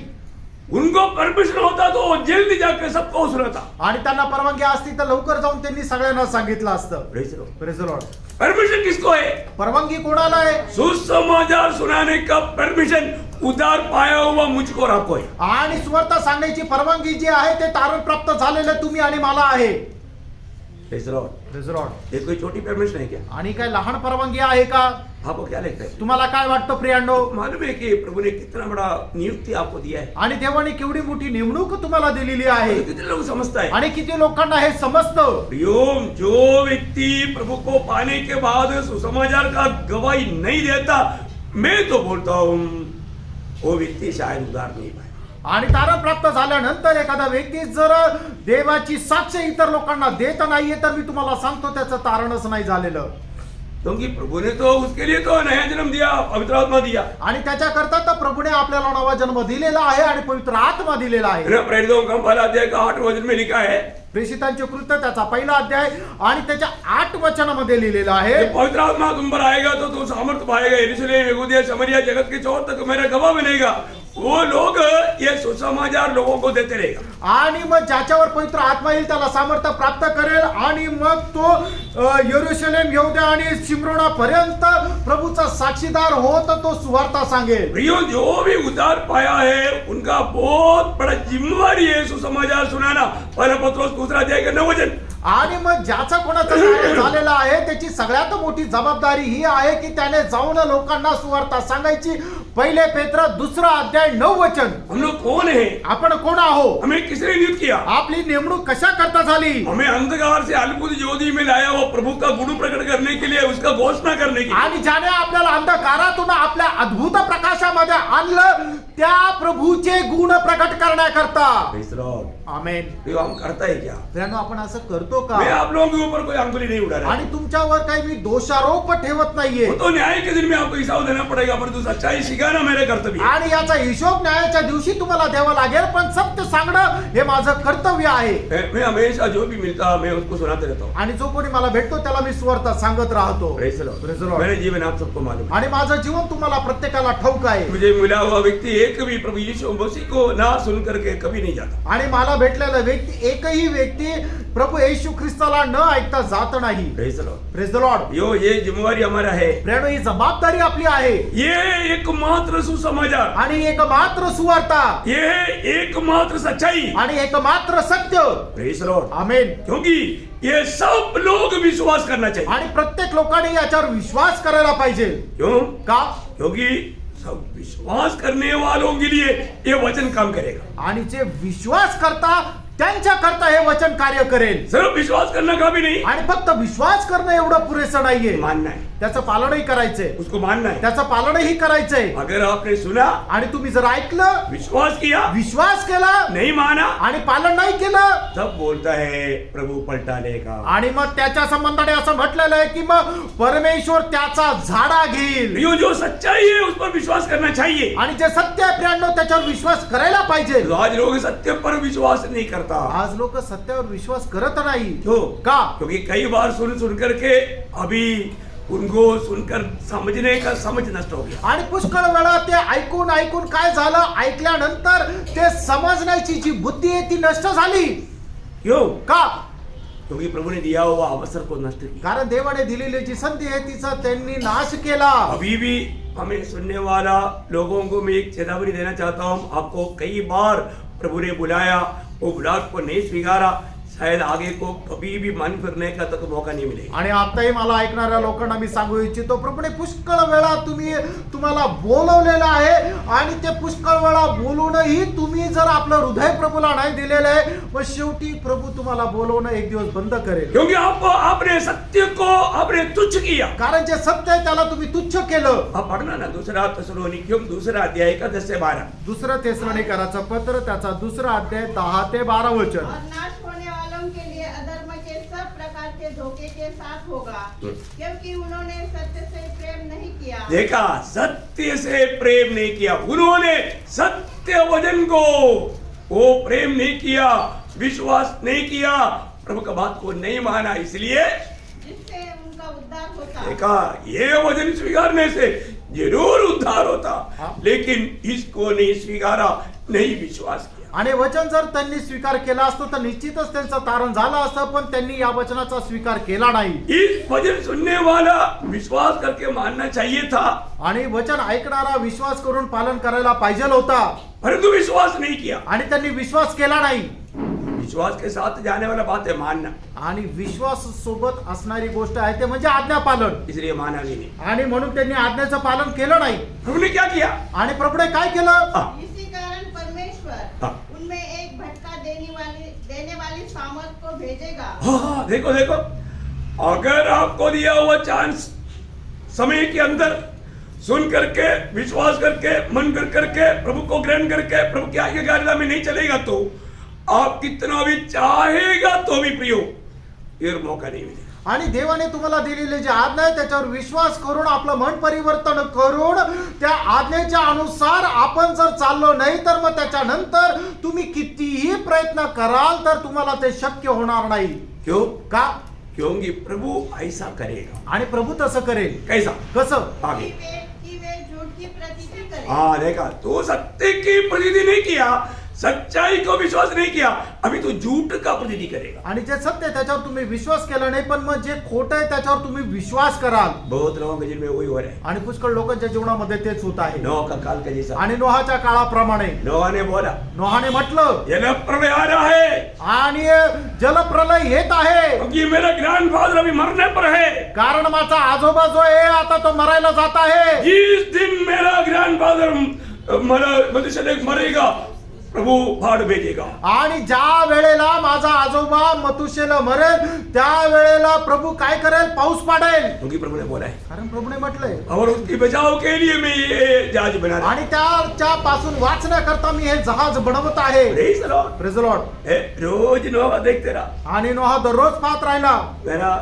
उनको परमिशन होता तो जल्दी जाकर सबको सुनाता. आणि त्यांना परवानगी असती तर लवकर जाऊन त्यांनी सगळ्यांना सांगितलं असतं. Praise the Lord. Praise the Lord. Permission किसको है? परवानगी कोणाला आहे. सुसमाचार सुनाने का परमिशन उधार पाया हुआ मुझको और आपको है. आणि सुवार्ता सांगण्याची परवानगी जी आहे ते तारण प्राप्त झालेलं तुम्ही आणि मला आहे. Praise the Lord. Praise the Lord. ये कोई छोटी परमिशन है क्या? आणि काय लहान परवानगी आहे का. आपको क्या लगता है? तुम्हाला काय वाटतं प्रियांनो. मालूम है कि प्रभु ने कितना बड़ा नियुक्ति आपको दिया है. आणि देवाने केवढी मोठी नेमणूक तुम्हाला दिलेली आहे. कितने लोग समझता है? आणि किती लोकांना हे समजतं. प्रियो, जो व्यक्ति प्रभु को पाने के बाद सुसमाचार का गवाही नहीं देता, मैं तो बोलता हूँ वो व्यक्ति शायद उधार नहीं पाए. आणि तारण प्राप्त झाल्यानंतर एखादा व्यक्ती जर देवाची साक्ष इतर लोकांना देत नाहीये तर मी तुम्हाला सांगतो त्याचं तारणच नाही झालेलं. क्योंकि प्रभु ने तो उसके लिए तो नया जन्म दिया, पवित्र आत्मा दिया. आणि त्याच्याकरता तर प्रभूने आपल्याला नवा जन्म दिलेला आहे आणि पवित्र आत्मा दिलेला आहे. प्रेरितों का पहला अध्याय का 8 वचन में लिखा है, प्रेषितांचे कृत्य त्याचा पहिला अध्याय आणि त्याच्या 8 वचनामध्ये लिहिलेला आहे. जब पवित्र आत्मा तुम पर आएगा तो तुम सामर्थ पाएगा, यरूशलेम, यहूदिया, समरिया, जगत के छोर तक मेरा गवाह बनेगा. वो लोग ये सुसमाचार लोगों को देते रहेगा. आणि मग ज्याच्यावर पवित्र आत्मा येईल त्याला सामर्थ्य प्राप्त करेल आणि मग तो यरूशलेम, यहूदा आणि शिमरोना पर्यंत प्रभूचा साक्षीदार होत तो सुवार्ता सांगेल. प्रियो, जो भी उद्धार पाया है उनका बहुत बड़ा जिम्मेवारी है सुसमाचार सुनाना. पहला पत्रोस 2 अध्याय का 9 वचन. आणि मग ज्याचा कोणाचा तारण झालेला आहे त्याची सगळ्यात मोठी जबाबदारी ही आहे की त्याने जाऊन लोकांना सुवार्ता सांगायची. पहिले पेत्र 2 अध्याय 9 वचन. हम लोग कौन है? आपण कोण आहो. हमें किसने नियुक्त किया? आपली नेमणूक कशा करता झाली. हमें अंधकार से अद्भुत ज्योति में लाया, वो प्रभु का गुण प्रकट करने के लिए, उसका घोषणा करने के लिए. आणि ज्याने आपल्याला अंधकारातून आपल्या अद्भुत प्रकाशामध्ये आणलं त्या प्रभूचे गुण प्रकट करण्याकरता. Praise the Lord. आमेन. प्रियो, हम करता है क्या? त्यानं आपण असं करतो का. मैं आप लोगों के ऊपर कोई अंगुली नहीं उठा रहा. आणि तुमच्यावर काही मी दोषारोप ठेवत नाहीये. वो तो न्याय के दिन में आपको हिसाब देना पड़ेगा, परंतु सच्चाई सिखाना मेरे कर्तव्य है. आणि याचा हिशोब न्यायाच्या दिवशी तुम्हाला द्यावा लागेल, पण सत्य सांगणं हे माझं कर्तव्य आहे. मैं हमेशा जो भी मिलता मैं उसको सुनाते रहता हूँ. आणि जो कोणी मला भेटतो त्याला मी सुवार्ता सांगत राहतो. Praise the Lord. Praise the Lord. मेरे जीवन आप सबको मालूम है. आणि माझं जीवन तुम्हाला प्रत्येकाला ठाऊक आहे. मुझे मिला हुआ व्यक्ति एक भी प्रभु यीशु मसीह को ना सुन करके कभी नहीं जाता. आणि मला भेटलेला व्यक्ती एकही व्यक्ती प्रभु येशू ख्रिस्ताला न ऐकता जात नाही. Praise the Lord. Praise the lord. यो ये जिम्मेवारी हमारा है. प्रेरणो ही जबाबदारी आपली आहे. ये एकमात्र सुसमाचार, आणि एकमात्र सुवार्ता, ये एकमात्र सच्चाई आणि एकमात्र सत्य. Praise the Lord. आमेन. क्योंकि ये सब लोग विश्वास करना चाहिए. आणि प्रत्येक लोकांनी याच्यावर विश्वास करायला पाहिजे. क्यों? का. क्योंकि सब विश्वास करने वालों के लिए ये वचन काम करेगा. आणि जे विश्वास करता त्यांच्या करता हे वचन कार्य करेल. सिर्फ विश्वास करना का भी नहीं, आणि फक्त विश्वास करणं एवढं पुरेसं नाहीये. मानना है, त्याचं पालनही करायचंय. उसको मानना है. त्याचं पालनही करायचंय. अगर आपने सुना, आणि तुम्ही जर ऐकलं, विश्वास किया, विश्वास केला नहीं माना, आणि पालन नाही केलं, तब बोलता है प्रभु पलटा लेगा. आणि मग त्याच्या संबंधाने असं म्हटलेलं आहे की मग परमेश्वर त्याचा झाडा घेईल. यो जो सच्चाई है उस पर विश्वास करना चाहिए. आणि जे सत्य आहे प्रियांनो त्याच्यावर विश्वास करायला पाहिजे. तो आज लोग सत्य पर विश्वास नहीं करता. आज लोक सत्यावर विश्वास करत नाही. क्यों? का. क्योंकि कई बार सुन करके अभी उनको सुनकर समझने का समझ नष्ट हो गया. आणि पुष्कळ वेळा ते ऐकून ऐकून काय झालं, ऐकल्यानंतर ते समजण्याची जी बुद्धी आहे ती नष्ट झाली. क्यों? का. क्योंकि प्रभु ने दिया हुआ अवसर को नष्ट किया. कारण देवाने दिलेली जी संधी आहे तिचा त्यांनी नाश केला. अभी भी हमें सुनने वाला लोगों को मैं एक चेतावनी देना चाहता हूँ. आपको कई बार प्रभु ने बुलाया, वो बुलाहट को नहीं स्वीकारा, शायद आगे को कभी भी मन फिरने का तक मौका नहीं मिलेगा। आणि आताही मला ऐकणाऱ्या लोकांना मी सांगू इच्छितो, प्रभूने पुष्कळ वेळा तुम्हाला बोलवलेलं आहे आणि ते पुष्कळ वेळा बोलूनही तुम्ही जर आपलं हृदय प्रभूला नाही दिलेलं आहे, मग शेवटी प्रभू तुम्हाला बोलवणं एक दिवस बंद करेल. क्योंकि आपने सत्य को आपने तुच्छ किया. कारण जे सत्य आहे त्याला तुम्ही तुच्छ केलं. आप पढ़ना ना दूसरा थिस्सलुनीकियों दूसरा अध्याय का 10 से 12. दुसरं थिस्सलुनीकराचं पत्र त्याचा दुसरा अध्याय 10 ते 12 वचन. और नाश होने वालों के लिए अधर्म के सब प्रकार के धोखे के साथ होगा, क्योंकि उन्होंने सत्य से प्रेम नहीं किया. देखा, सत्य से प्रेम नहीं किया. उन्होंने सत्य वचन को वो प्रेम नहीं किया, विश्वास नहीं किया, प्रभु का बात को नहीं माना, इसलिए जिससे उनका उद्धार होता. देखा, ये वचन स्वीकारने से जरूर उद्धार होता, हाँ। लेकिन इसको नहीं स्वीकारा, नहीं विश्वास किया. आणि वचन जर त्यांनी स्वीकार केला असतं तर निश्चितच त्यांचं तारण झालं असतं, पण त्यांनी या वचनाचा स्वीकार केला नाही. इस वचन सुनने वाला विश्वास करके मानना चाहिए था, आणि वचन ऐकणारा विश्वास करून पालन करायला पाहिजे होता, परंतु विश्वास नहीं किया. आणि त्यांनी विश्वास केला नाही. विश्वास के साथ जाने वाला बात है मानना, आणि विश्वास सोबत असणारी गोष्ट आहे ते म्हणजे आज्ञा पालन. इसलिए माना भी नहीं. आणि म्हणून त्यांनी आज्ञेचं पालन केलं नाही. प्रभु ने क्या किया? आणि प्रभुने काय केलं? हाँ, इसी कारण परमेश्वर हाँ। उनमें एक भटका देने वाली सामर्थ को भेजेगा. हाँ, देखो देखो, अगर आपको दिया हुआ चांस समय के अंदर सुन करके विश्वास करके मन कर करके प्रभु को ग्रहण करके प्रभु की आज्ञाकारिता में नहीं चलेगा तो आप कितना भी चाहेगा तो भी प्रियो ये मौका नहीं मिलेगा. आणि देवाने तुम्हाला दिलेले जे आज्ञा आहे त्याच्यावर विश्वास करून आपलं मन परिवर्तन करून त्या आज्ञेच्या अनुसार आपण जर चाललो नाही तर मग त्याच्यानंतर तुम्ही कितीही प्रयत्न कराल तर तुम्हाला ते शक्य होणार नाही. क्यों? का? क्योंकि प्रभु ऐसा करेगा. आणि प्रभु तसं करेल. कैसा? कसं? आगे. कि वे झूठ की प्रतीति करें. हाँ, देखा, तो सत्य की प्रतीति नहीं किया, सच्चाई को विश्वास नहीं किया, अभी तो झूठ का प्रतीति करेगा. आणि जे सत्य आहे त्याच्यावर तुम्ही विश्वास केला नाही, पण मग जे खोटं आहे त्याच्यावर तुम्ही विश्वास कराल. बहुत लोगों के जीवन में वही हो रहा है. आणि पुष्कळ लोकांच्या जीवनामध्ये तेच होत आहे. नोह का काल का जैसा. आणि नोहाच्या काळाप्रमाणे नोह ने बोला, नोहाने म्हटलं जलप्रलय आ रहा है, आणि जलप्रलय येत आहे, क्योंकि मेरा ग्रैंडफादर अभी मरने पर है. कारण माझा आजोबा जो आहे आता तो मरायला जात आहे. जिस दिन मेरा ग्रैंडफादर मनुष्य मरेगा, प्रभु बाढ़ भेजेगा. आणि ज्या वेळेला माझा आजोबा मथुशेला मरेल त्या वेळेला प्रभू काय करेल? पाऊस पाडेल. क्योंकि प्रभु ने बोला है, कारण प्रभूने म्हटलंय. और उसकी बचाव के लिए मैं ये जहाज बना रहा आणि त्याच्या पासून वाचण्याकरता मी हे जहाज बनवत आहे. हूं. Praise the lord. रोज नोह देखते रहा, आणि नोहा दररोज पाहत राहिला. मेरा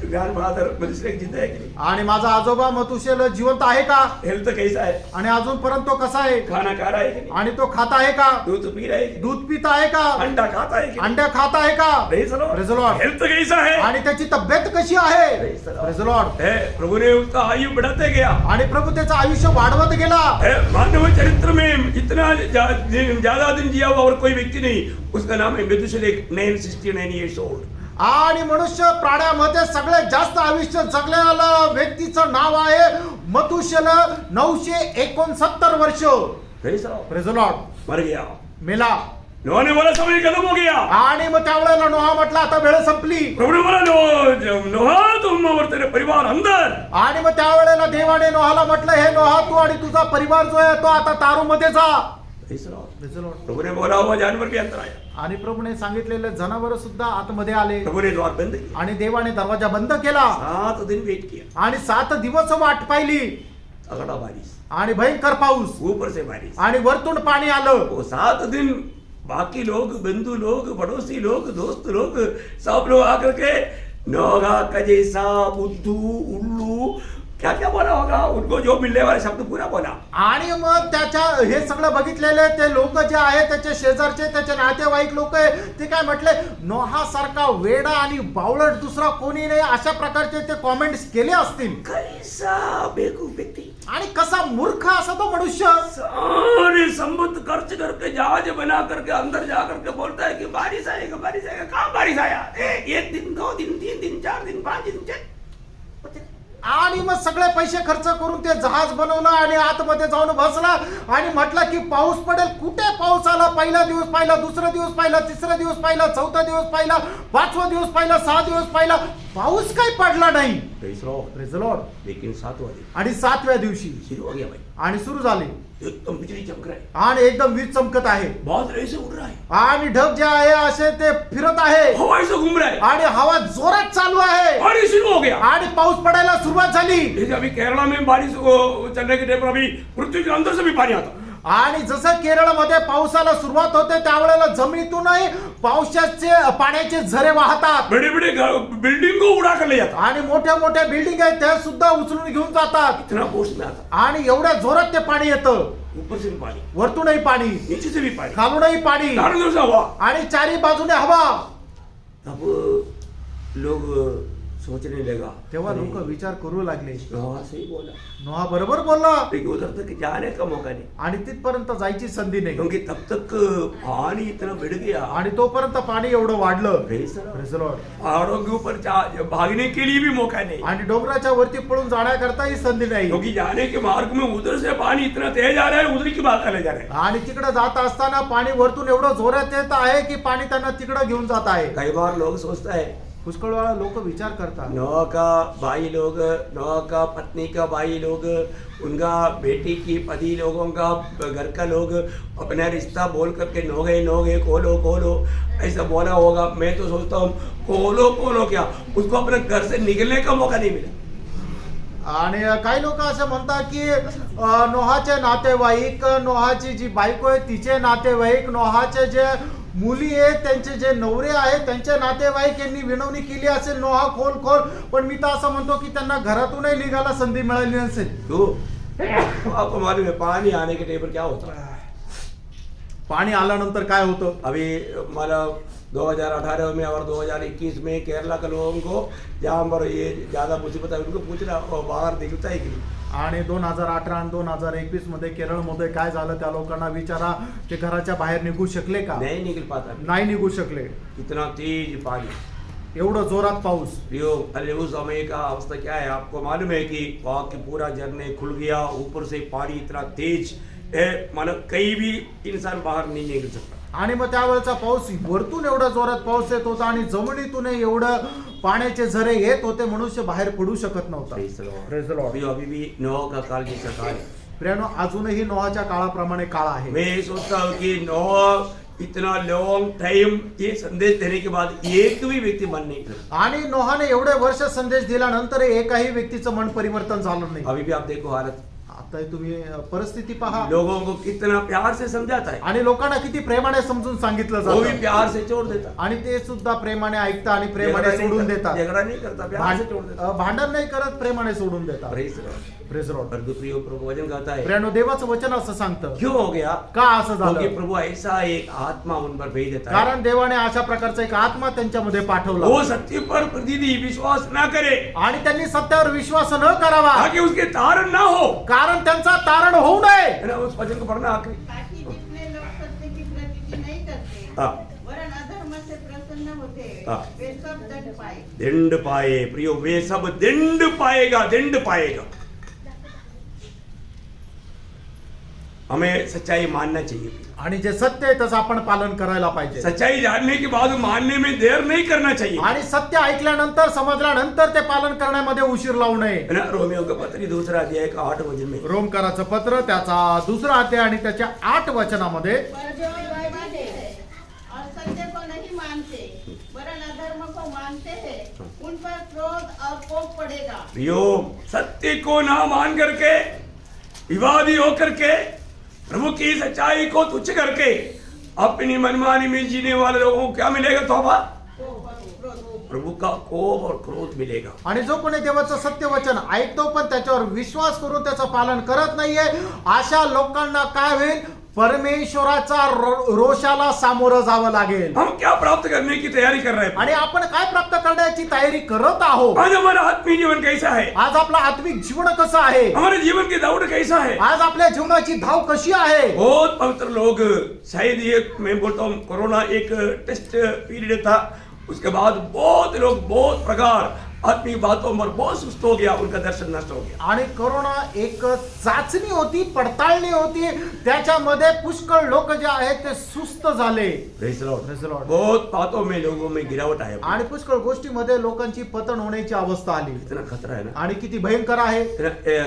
ग्रैंडफादर मनुष्य जिंदा है कि नहीं, आणि माझा आजोबा मथुशेल जिवंत आहे का? हेल्थ कैसा है, आणि अजूनपर्यंत तो कसा आहे? खाना खा रहा है कि नहीं, आणि तो खात आहे का? दूध पी रहा है कि नहीं, दूध पित आहे का? अंडा खाता है कि नहीं, अंड्या खात आहे का? Praise the Lord. Praise the Lord. Health कैसा है, आणि त्याची तब्येत कशी आहे? Praise the Lord. Praise the Lord. प्रभु ने उसका आयु बढ़ाते गया. आणि प्रभू त्याचं आयुष्य वाढवत गेला. मानव चरित्र में इतना ज्यादा दिन जिया हुआ और कोई व्यक्ति नहीं, उसका नाम है मेथुसेलह, 969 years old. आणि मनुष्य प्राण्यामध्ये सगळ्यात जास्त आयुष्य जगलेल्या व्यक्तीचं नाव आहे मथुशेल, 969 वर्ष. Praise the Lord. Praise the Lord. मर गया. मेला. नोह ने बोला समय खत्म हो गया. आणि मग त्यावेळेला नोहा म्हटला आता वेळ संपली. प्रभु ने बोला नोहा तुम और तेरे परिवार अंदर. आणि मग त्यावेळेला देवाने नोहाला म्हटलं, हे नोहा तू आणि तुझा परिवार जो आहे तो आता तारूमध्ये जा. Praise the Lord. Praise the lord. प्रभु ने बोला हुआ जानवर भी अंदर आया. आणि प्रभूने सांगितलेले जनावर सुद्धा आतमध्ये आले. प्रभु ने द्वार बंद किया. आणि देवाने दरवाजा बंद केला. 7 दिन वेट किया. आणि 7 दिवस वाट पाहिली. तगड़ा बारिश, आणि भयंकर पाऊस, ऊपर से बारिश. आणि वरतून पाणी आलं. वो 7 दिन बाकी लोग, बंधु लोग, पड़ोसी लोग, दोस्त लोग, सब लोग आकर के नोहा का जैसा बुद्धू उल्लू क्या क्या बोला होगा, उनको जो मिलने वाला शब्द पूरा बोला. आणि मग त्याच्या हे सगळं बघितलेले ते लोक जे आहेत त्याचे शेजारचे त्याचे नातेवाईक लोक आहे ते काय म्हटले, नोहा सारखा वेडा आणि बावळट दुसरा कोणी नाही, अशा प्रकारचे ते कॉमेंट्स केले असतील. कैसा बेवकूफ व्यक्ति, आणि कसा मूर्ख असा तो मनुष्य. सारी संपत्ति खर्च करके जहाज बना करके अंदर जा करके बोलता है कि बारिश आएगा, बारिश आएगा. कहाँ बारिश आया? 1 दिन, 2 दिन, 3 दिन, 4 दिन, 5 दिन, आणि मग सगळे पैसे खर्च करून ते जहाज बनवलं आणि आतमध्ये जाऊन बसला आणि म्हटलं की पाऊस पडेल. कुठे पाऊस आला? पहिला दिवस पाहिला, दुसरा दिवस पाहिला, तिसरा दिवस पाहिला, चौथा दिवस पाहिला, पाचवा दिवस पाहिला, 6 दिवस पाहिला, पाऊस काही पडला नाही. Praise the Lord. Praise the Lord. लेकिन 7वां दिन आणि 7व्या दिवशी शुरू हो गया भाई, आणि सुरू झाले एकदम बिजली चमक रहा है, आणि एकदम वीज चमकत आहे बादल ऐसे उड़ रहा है, आणि ढग जे आहे असे ते फिरत आहे हवा ऐसे घूम रहा है, आणि हवा जोरात चालू आहे बारिश शुरू हो गया. आणि पाऊस पडायला सुरुवात झाली. जैसे अभी केरला में बारिश चलने के टाइम पर अभी पृथ्वी के अंदर से भी पानी आता, आणि जसं केरळमध्ये पावसाला सुरुवात होते त्यावेळेला जमिनीतूनही पावसाचे पाण्याचे झरे वाहतात बड़े बड़े बिल्डिंग को उड़ा कर ले जाता, आणि मोठ्या मोठ्या बिल्डिंग आहेत त्या सुद्धा उचलून घेऊन जातात. इतना फोर्स में आता, आणि एवढ्या जोरात ते पाणी येतं, ऊपर से भी पानी, वरतूनही पाणी, नीचे से भी पानी, खालूनही पाणी, चारों तरफ से हवा. आणि चारी बाजूने हवा. तब लोग सोचने लगा, तेव्हा लोक विचार करू लागले, नोहा सही बोला, नोहा बरोबर बोलला, लेकिन उधर तक जाने का मौका नहीं, आणि तिथपर्यंत जायची संधी नाही, क्योंकि तब तक पानी इतना बढ़ गया. आणि तोपर्यंत पाणी एवढं वाढलं. Praise the Lord. Praise the Lord. पहाड़ों के ऊपर भागने के लिए भी मौका नहीं, आणि डोंगराच्या वरती पळून जाण्याकरताही संधी नाही, क्योंकि जाने के मार्ग में उधर से पानी इतना तेज आ रहा है, उधर की बात ले जा रहा है. आणि तिकडे जात असताना पाणी वरतून एवढं जोरात येत आहे की पाणी त्यांना तिकडे घेऊन जात आहे. कई बार लोग सोचता है पुष्कळ वेळा लोक विचार करतात, नोह का भाई लोग, नोह का पत्नी का भाई लोग, उनका बेटी की पति लोगों का घर का लोग अपना रिश्ता बोल करके नोगे खोलो ऐसा बोला होगा. मैं तो सोचता हूँ खोलो क्या, उसको अपने घर से निकलने का मौका नहीं मिला. आणि काही लोक असं म्हणतात की नोहाचे नातेवाईक, नोहाची जी बायको आहे तिचे नातेवाईक, नोहाचे जे मुली आहेत त्यांचे जे नवरे आहेत त्यांचे नातेवाईक यांनी विनवणी केली असेल, नोहा खोल, पण मी तर असं म्हणतो की त्यांना घरातूनही निघायला संधी मिळाली नसेल. तो आपको मालूम है पानी आने के टाइम पर क्या होता है. पाणी आल्यानंतर काय होतं? अभी मतलब 2018 में और 2021 में केरला के लोगों को जहाँ पर ये ज्यादा मुसीबत है उनको पूछना बाहर दिखता है कि नहीं. आणि 2018 आणि 2021 मध्ये केरळमध्ये काय झालं त्या लोकांना विचारा, ते घराच्या बाहेर निघू शकले का? नहीं निकल पाता, नाही निघू शकले. इतना तेज पानी. एवढं जोरात पाऊस. अरे उस समय का अवस्था क्या है आपको मालूम है कि वहाँ के पूरा झरने खुल गया, ऊपर से पानी इतना तेज है, मतलब कहीं भी इंसान बाहर नहीं निकल सकता. आणि मग त्यावेळेचा पाऊस वरतून एवढा जोरात पाऊस येत होता आणि जमिनीतून एवढं पाण्याचे झरे येत होते, मनुष्य बाहेर पडू शकत नव्हता. Praise the Lord. Praise the Lord. अभी भी नोह का काल जैसा काल है. प्रियानो, अजूनही नोहाच्या काळाप्रमाणे काळ आहे. मैं सोचता हूँ कि नोह इतना लॉन्ग टाइम ये संदेश देने के बाद एक भी व्यक्ति मन नहीं कर. आणि नोहाने एवढे वर्ष संदेश दिल्यानंतर एकाही व्यक्तीचं मन परिवर्तन झालं नाही. अभी भी आप देखो हालत, आता तुम्ही परिस्थिती पहा, लोगों को कितना प्यार से समझाता है, आणि लोकांना किती प्रेमाने समजून सांगितलं वो भी जातं, प्यार से छोड़ देता. आणि ते सुद्धा प्रेमाने ऐकतात आणि प्रेमाने सोडून देतात. झगड़ा नहीं करता, प्यार से छोड़ देता. भांडण नाही करत, प्रेमाने सोडून देतात. Praise the Lord. Praise the Lord. परंतु प्रियो प्रभु वचन कहता है प्रियानो, देवाचं वचन असं सांगतं. क्यों हो गया, का असं क्योंकि झालं? प्रभु ऐसा एक आत्मा उन पर भेज देता है, कारण देवाने अशा प्रकारचा एक आत्मा त्यांच्यामध्ये पाठवला वो सत्य पर प्रतिदिन विश्वास ना करे, आणि त्यांनी सत्यावर विश्वास न करावा, ताकि उसके तारण ना हो. कारण त्यांचा तारण होऊ नये. है ना, उस वचन को पढ़ना आखिरी. ताकि जितने लोग सत्य की प्रतीति नहीं करते हाँ. वरन अधर्म से प्रसन्न होते हाँ. वे सब दंड पाए. दंड पाए. प्रियो वे सब दंड पाएगा, दंड पाएगा. हमें सच्चाई मानना चाहिए. आणि जे सत्य आहे त्याचं आपण पालन करायला पाहिजे. सच्चाई जानने के बाद मानने में देर नहीं करना चाहिए. आणि सत्य ऐकल्यानंतर, समजल्यानंतर ते पालन करण्यामध्ये उशीर लावू नये. है ना, रोमियो का पत्र 2 अध्याय का 8 वचन में, रोमकाराचं पत्र त्याचा 2 अध्याय आणि त्याच्या 8 वचनामध्ये, पर जो विवादी है और सत्य को नहीं मानते वरन अधर्म को मानते हैं उन पर क्रोध और कोप पड़ेगा. प्रियो सत्य को ना मान करके, विवादी होकर के, प्रभु की सच्चाई को तुच्छ करके अपनी मनमानी में जीने वाले लोगों को क्या मिलेगा? तौबा, प्रभु का कोप और क्रोध मिलेगा. आणि जो कोणी देवाचं सत्य वचन ऐकतो पण त्याच्यावर विश्वास करून त्याचं पालन करत नाहीये, अशा लोकांना काय होईल? परमेश्वराचा रोषाला सामोरं जावं लागेल. हम क्या प्राप्त करने की तैयारी कर रहे हैं? आणि आपण काय प्राप्त करण्याची तयारी करत आहोत? आज हमारा आत्मीय जीवन कैसा है? आज आपला आत्मिक जीवन कसं आहे? हमारे जीवन की दौड़ कैसा है? आज आपल्या जीवनाची धाव कशी आहे? बहुत पवित्र लोग, शायद ये मैं बोलता हूँ कोरोना एक टेस्ट पीरियड था, उसके बाद बहुत लोग बहुत प्रकार आत्मिक बातों पर बहुत सुस्त हो गया, उनका दर्शन नष्ट हो गया। आणि कोरोना एक चाचणी होती, पडताळणी होती, त्याच्यामध्ये पुष्कळ लोक जे आहेत ते सुस्त झाले. Praise the Lord. Praise the Lord. बहुत बातों में लोगों में गिरावट आया। आणि पुष्कळ गोष्टीमध्ये लोकांची पतन होण्याची अवस्था आली. इतना खतरा है ना। आणि किती भयंकर आहे.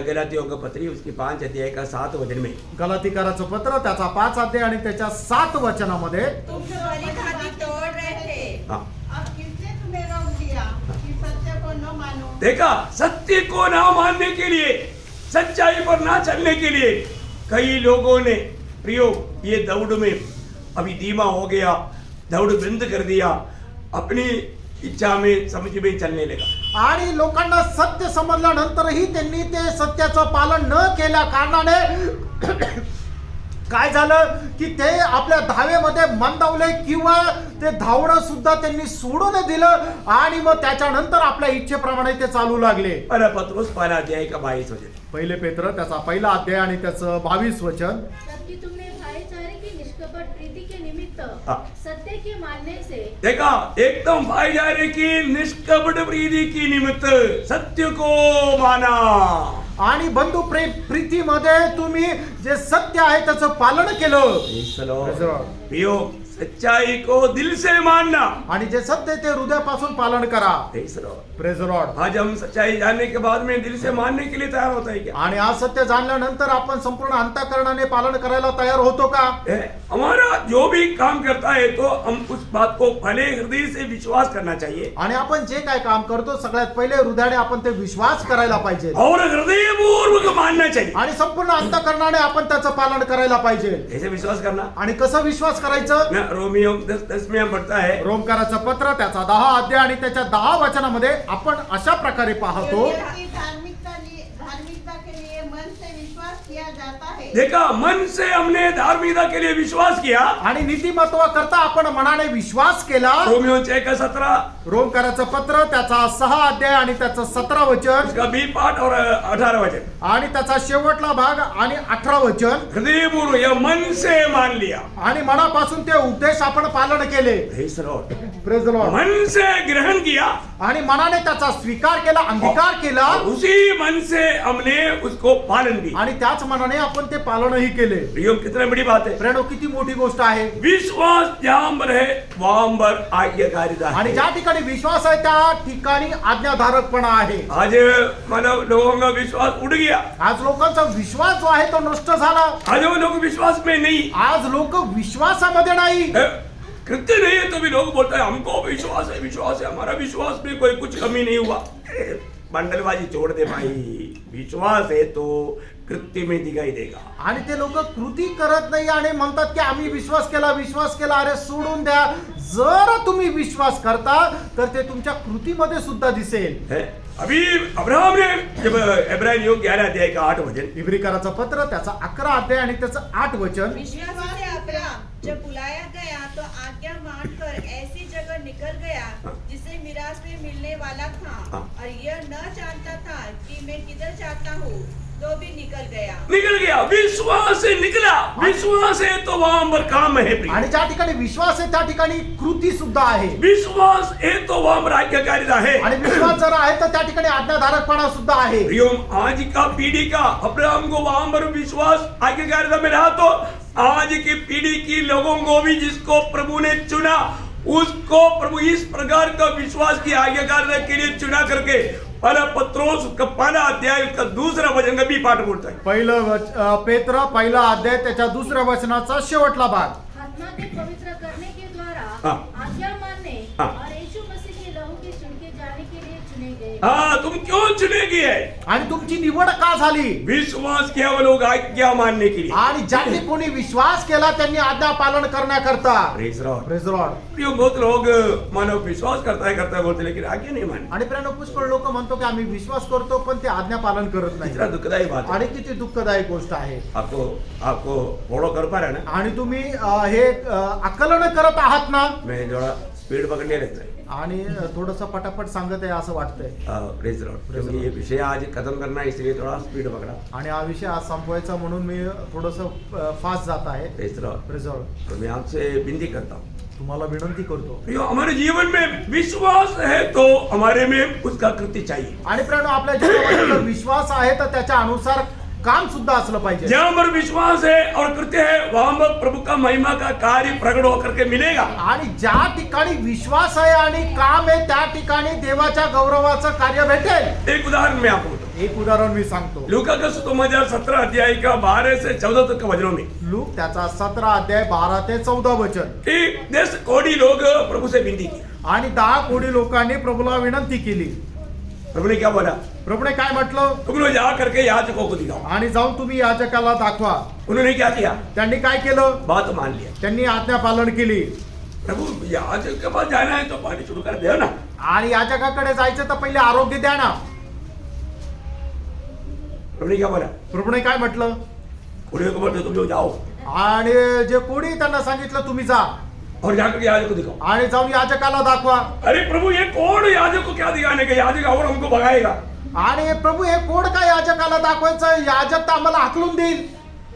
गलातियों का पत्री उसकी 5 अध्याय का 7 वचन में, गलातीकाराचं पत्र त्याचा 5 अध्याय आणि त्याच्या 7 वचनामध्ये, तुम जो भली भांति तोड़ रहे थे, हाँ, अब किसने तुम्हें रोक दिया कि सत्य को न मानो? देखा, सत्य को ना मानने के लिए, सच्चाई पर ना चलने के लिए कई लोगों ने प्रियो ये दौड़ में अभी धीमा हो गया, दौड़ बंद कर दिया, अपनी इच्छा में समझ में चलने लगा। आणि लोकांना सत्य समजल्यानंतरही त्यांनी ते सत्याचं पालन न केल्या कारणाने काय झालं की ते आपल्या धावेमध्ये मंदावले किंवा ते धावणं सुद्धा त्यांनी सोडून दिलं आणि मग त्याच्यानंतर आपल्या इच्छेप्रमाणे ते चालू लागले. पहला पत्रुस पहला अध्याय का 22 वचन, पहिले पेत्र त्याचा पहिला अध्याय आणि त्याचं 22 वचन. जबकि तुमने भाईचारे की निष्कपट प्रीति के निमित्त हाँ। सत्य के मानने से देखा, एकदम भाईचारे की निष्कपट प्रीति की निमित्त सत्य को माना आणि बंधू प्रीतीमध्ये तुम्ही जे सत्य आहे त्याचं पालन केलं. प्रियो, सच्चाई को दिल से मानना, आणि जे सत्य ते हृदयापासून पालन करा. Praise the Lord. आज हम सच्चाई जानने के बाद में दिल से मानने के लिए तैयार होता है क्या? आणि आज सत्य जाणल्यानंतर आपण संपूर्ण अंतःकरणाने पालन करायला तयार होतो का? हमारा जो भी काम करता है तो हम उस बात को भले हृदय से विश्वास करना चाहिए, आणि आपण जे काय काम करतो सगळ्यात पहिले हृदयाने आपण ते विश्वास करायला पाहिजे और हृदयपूर्वक मानना चाहिए। आणि संपूर्ण अंतःकरणाने आपण त्याचं पालन करायला पाहिजे. कैसे विश्वास करना? आणि कसं विश्वास करायचं? ना रोमियो 10 में हम पढ़ता है, रोमकाराचं पत्र त्याचा 10 अध्याय आणि त्याच्या 10 वचनामध्ये आपण अशा प्रकारे पाहतो. यदि धार्मिकता के लिए मन से विश्वास किया जाता है, देखा, मन से हमने धार्मिकता के लिए विश्वास किया। आणि नीतिमत्व करता आपण मनाने विश्वास केला. रोमियो 6:17, रोमकाराचं पत्र त्याचा 6 अध्याय आणि त्याचं 17 वचन उसका बी पाठ और 18 वचन, आणि त्याचा शेवटला भाग आणि 18 वचन. हृदयपूर्वक या मन से मान लिया, आणि मनापासून ते उपदेश आपण पालन केले. Praise the Lord. Praise the Lord. मन से ग्रहण किया आणि मनाने त्याचा स्वीकार केला, अंगीकार केला, और उसी मन से हमने उसको पालन किया। आणि त्याच मनाने आपण ते पालनही केले. प्रियो, कितना बड़ी बात है। प्रेरणो, किती मोठी गोष्ट आहे. विश्वास जहां पर है वहां पर आज्ञाकारिता है। आणि ज्या ठिकाणी विश्वास आहे त्या ठिकाणी आज्ञाधारकपणा आहे. आज मतलब लोगों का विश्वास उड़ गया, आज लोकांचा विश्वास जो आहे तो नष्ट झाला. आज वो लोग विश्वास में नहीं, आज लोक विश्वासामध्ये नाही. कृत्य नहीं है तो भी लोग बोलते हैं हमको विश्वास है, हमारा विश्वास में कोई कुछ कमी नहीं हुआ। बंडलबाजी छोड़ दे भाई, विश्वास है तो कृत्य में दिखाई देगा। आणि ते लोक कृती करत नाही आणि म्हणतात की आम्ही विश्वास केला. अरे सोडून द्या. जर तुम्ही विश्वास करता तर ते तुमच्या कृतीमध्ये सुद्धा दिसेल. अभी अब्राहम ने जब इब्रानियों 11 अध्याय का 8 वचन, इब्रिकाराचं पत्र त्याचा 11 अध्याय आणि त्याचं 8 वचन. विश्वास से अब्राहम जब बुलाया गया तो आज्ञा मानकर ऐसी जगह निकल गया जिसे मिरास में मिलने वाला था, और यह न जानता था कि मैं किधर जाता हूँ, तो भी निकल गया। विश्वास से निकला। विश्वास है तो वहां पर काम है प्रिय। आणि ज्या ठिकाणी विश्वास आहे त्या ठिकाणी कृती सुद्धा आहे. विश्वास है तो वहां पर आज्ञाकारिता है। आणि विश्वास जर आहे तर त्या ठिकाणी आज्ञाधारकपणा सुद्धा आहे. प्रियो, आज का पीढ़ी का अब्राहम को वहां पर विश्वास आज्ञाकारिता में रहा तो आज की पीढ़ी की लोगों को भी जिसको प्रभु ने चुना उसको प्रभु इस प्रकार का विश्वास की आज्ञाकारिता के लिए चुना करके पहला पत्रोस का पहला अध्याय का दूसरा वचन का भी पाठ बोलता है। पहिलं पेत्र पहिला अध्याय त्याच्या दुसऱ्या वचनाचा शेवटला भाग. आत्मा के पवित्र करने के द्वारा हाँ। आज्ञा मानने हाँ। और यीशु मसीह के लहू के छिड़के जाने के लिए चुने गए। हाँ, तुम क्यों चुने गए? आणि तुमची निवड का झाली? विश्वास किया वो लोग आज्ञा मानने के लिए। आणि ज्यांनी कोणी विश्वास केला त्यांनी आज्ञा पालन करण्याकरता. Praise the Lord. Praise the Lord. प्रियो, बहुत लोग मानो विश्वास करता है बोलते लेकिन आज्ञा नहीं मानते। आणि प्रेरणा पुष्कळ लोक म्हणतो की आम्ही विश्वास करतो पण ते आज्ञा पालन करत इतना नाही. दुखदायी बात है। आणि किती दुःखदायक गोष्ट आहे. आपको फॉलो कर पा रहा है ना? आणि तुम्ही हे आकलन करत आहात ना? मैं थोड़ा स्पीड पकड़ने लगता है। आणि थोडंसं पटापट सांगत आहे असं वाटतंय. प्रेज लॉर्ड, क्योंकि ये विषय आज खत्म करना है इसलिए थोड़ा स्पीड पकड़ा। आणि हा विषय आज संपवायचा म्हणून मी थोडंसं फास्ट जात आहे. Praise lord. Praise the Lord. तो मैं आपसे विनती करता हूँ, तुम्हाला विनंती करतो प्रियो, हमारे जीवन में विश्वास है तो हमारे में उसका कृत्य चाहिए। आणि प्रियानो, आपल्या जीवनामध्ये जर विश्वास आहे तर त्याच्या अनुसार काम सुद्धा असलं पाहिजे. जहाँ पर विश्वास है और कृत्य है वहां पर प्रभु का महिमा का कार्य प्रकट होकर के मिलेगा। आणि ज्या ठिकाणी विश्वास आहे आणि काम आहे त्या ठिकाणी देवाच्या गौरवाचं कार्य भेटेल. एक उदाहरण मैं आपको बताऊं। एक उदाहरण मी सांगतो. लूका का सुसमाचार 17 अध्याय का 12 से 14 तक के वचनों में लूक त्याचा 17 अध्याय 12 ते 14 वचन. कि 10 कोड़ी लोग प्रभु से विनती की। आणि 10 कोटी लोकांनी प्रभूला विनंती केली. प्रभु ने क्या बोला? प्रभूने काय म्हटलं? तुम लोग जा करके याजकों को दिखाओ। आणि जाऊन तुम्ही याजकाला दाखवा. उन्होंने क्या किया? त्यांनी काय केलं? बात मान लिया। त्यांनी आज्ञा पालन केली. प्रभु याजक के पास जाना है तो पानी शुरू कर दो ना। आणि याजकाकडे जायचं तर पहिले आरोग्य द्या ना. प्रभु ने क्या बोला? प्रभूने काय म्हटलं? कोड़ियों को बोलते तुम लोग जाओ आणि जे कोणी त्यांना सांगितलं तुम्ही जा और जाकर याजक को दिखाओ। आणि जाऊन याजकाला दाखवा. अरे प्रभु ये कौन याजक को क्या दिखाने का? याजक और हमको भगाएगा। आणि प्रभू हे कोण काय याजकाला दाखवायचं? याजक तर आम्हाला हाकलून देईल.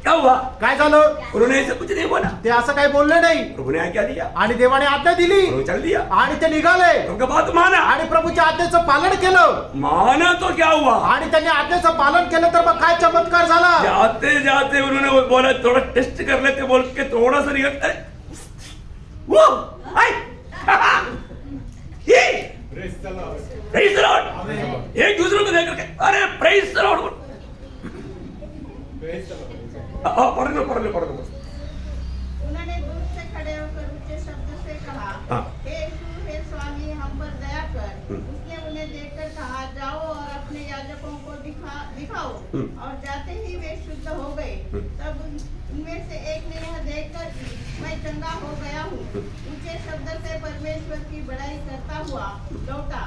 क्या हुआ? काय झालं? उन्होंने ऐसे कुछ नहीं बोला। ते असं काही बोलले नाही. प्रभु ने क्या दिया? आणि देवाने आज्ञा दिली प्रभु चल दिया। आणि ते निघाले उनका बात माना। आणि प्रभूच्या आज्ञेचं पालन केलं. माना तो क्या हुआ? आणि त्यांनी आज्ञेचं पालन केलं तर मग काय चमत्कार झाला? जाते जाते उन्होंने बोला थोड़ा टेस्ट कर लेते बोल के थोड़ा सा निकल अरे वो आई ये प्रेज द लॉर्ड। एक दूसरे को देख करके अरे प्रेज द लॉर्ड। पढ़ लो। उन्होंने दूर से खड़े होकर ऊंचे शब्द से कहा, हाँ। हे यीशु, हे स्वामी, हम पर दया कर। उसने उन्हें देखकर कहा, जाओ और अपने याजकों को दिखाओ। और जाते ही वे शुद्ध हो गए। तब उनमें से एक ने यह देखकर कि मैं चंगा हो गया हूँ, ऊंचे शब्द से परमेश्वर की बड़ाई करता हुआ लौटा।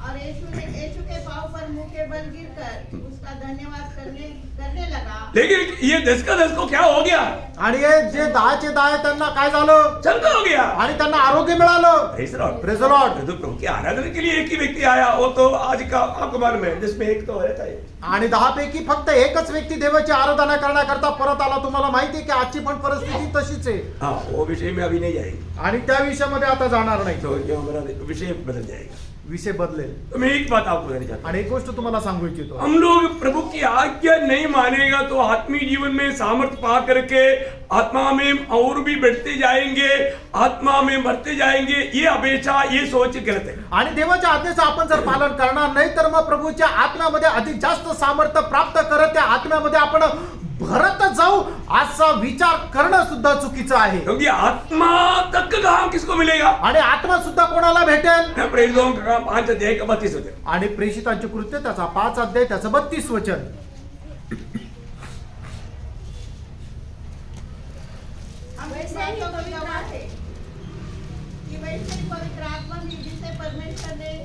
और यीशु के पांव पर मुंह के बल गिरकर उसका धन्यवाद करने लगा। लेकिन ये 10 का 10 को क्या हो गया? आणि हे जे 10चे 10 त्यांना काय झालं? चंगा हो गया। आणि त्यांना आरोग्य मिळालं. Praise the Lord. Praise the Lord. तो प्रभु की आराधना के लिए एक ही व्यक्ति आया, वो तो आज का आपको मालूम है, जिसमें एक तो रहता है। आणि 10 पैकी फक्त एकच व्यक्ती देवाची आराधना करण्याकरता परत आला. तुम्हाला माहिती आहे की आजची पण परिस्थिती तशीच आहे. हाँ, वो विषय में अभी नहीं जाएंगे, आणि त्या विषयामध्ये आता जाणार नाही. तो ये हमारा विषय बदल जाएगा। विषय बदलेल. तो मैं एक बात आपको कहना चाहता हूँ, आणि एक गोष्ट तुम्हाला सांगू इच्छितो. हम लोग प्रभु की आज्ञा नहीं मानेगा तो आत्मीय जीवन में सामर्थ्य पा करके आत्मा में और भी बढ़ते जाएंगे, आत्मा में मरते जाएंगे। ये अपेक्षा, ये सोच गलत है। आणि देवाच्या आज्ञेचं आपण जर पालन करणार नाही तर मग प्रभूच्या आत्म्यामध्ये अधिक जास्त सामर्थ्य प्राप्त करत त्या आत्म्यामध्ये आपण भरत जाऊ असा विचार करणं सुद्धा चुकीचं आहे. क्योंकि आत्मा तक का काम किसको मिलेगा? आणि आत्मा सुद्धा कोणाला भेटेल? प्रेरितों का काम 5 अध्याय का 32 वचन। आणि प्रेषितांचे कृत्य त्याचा 5 अध्याय त्याचं 32 वचन. हम इस बातों को गवाह हैं कि वैसे ही पवित्र आत्मा भी जिसे परमेश्वर ने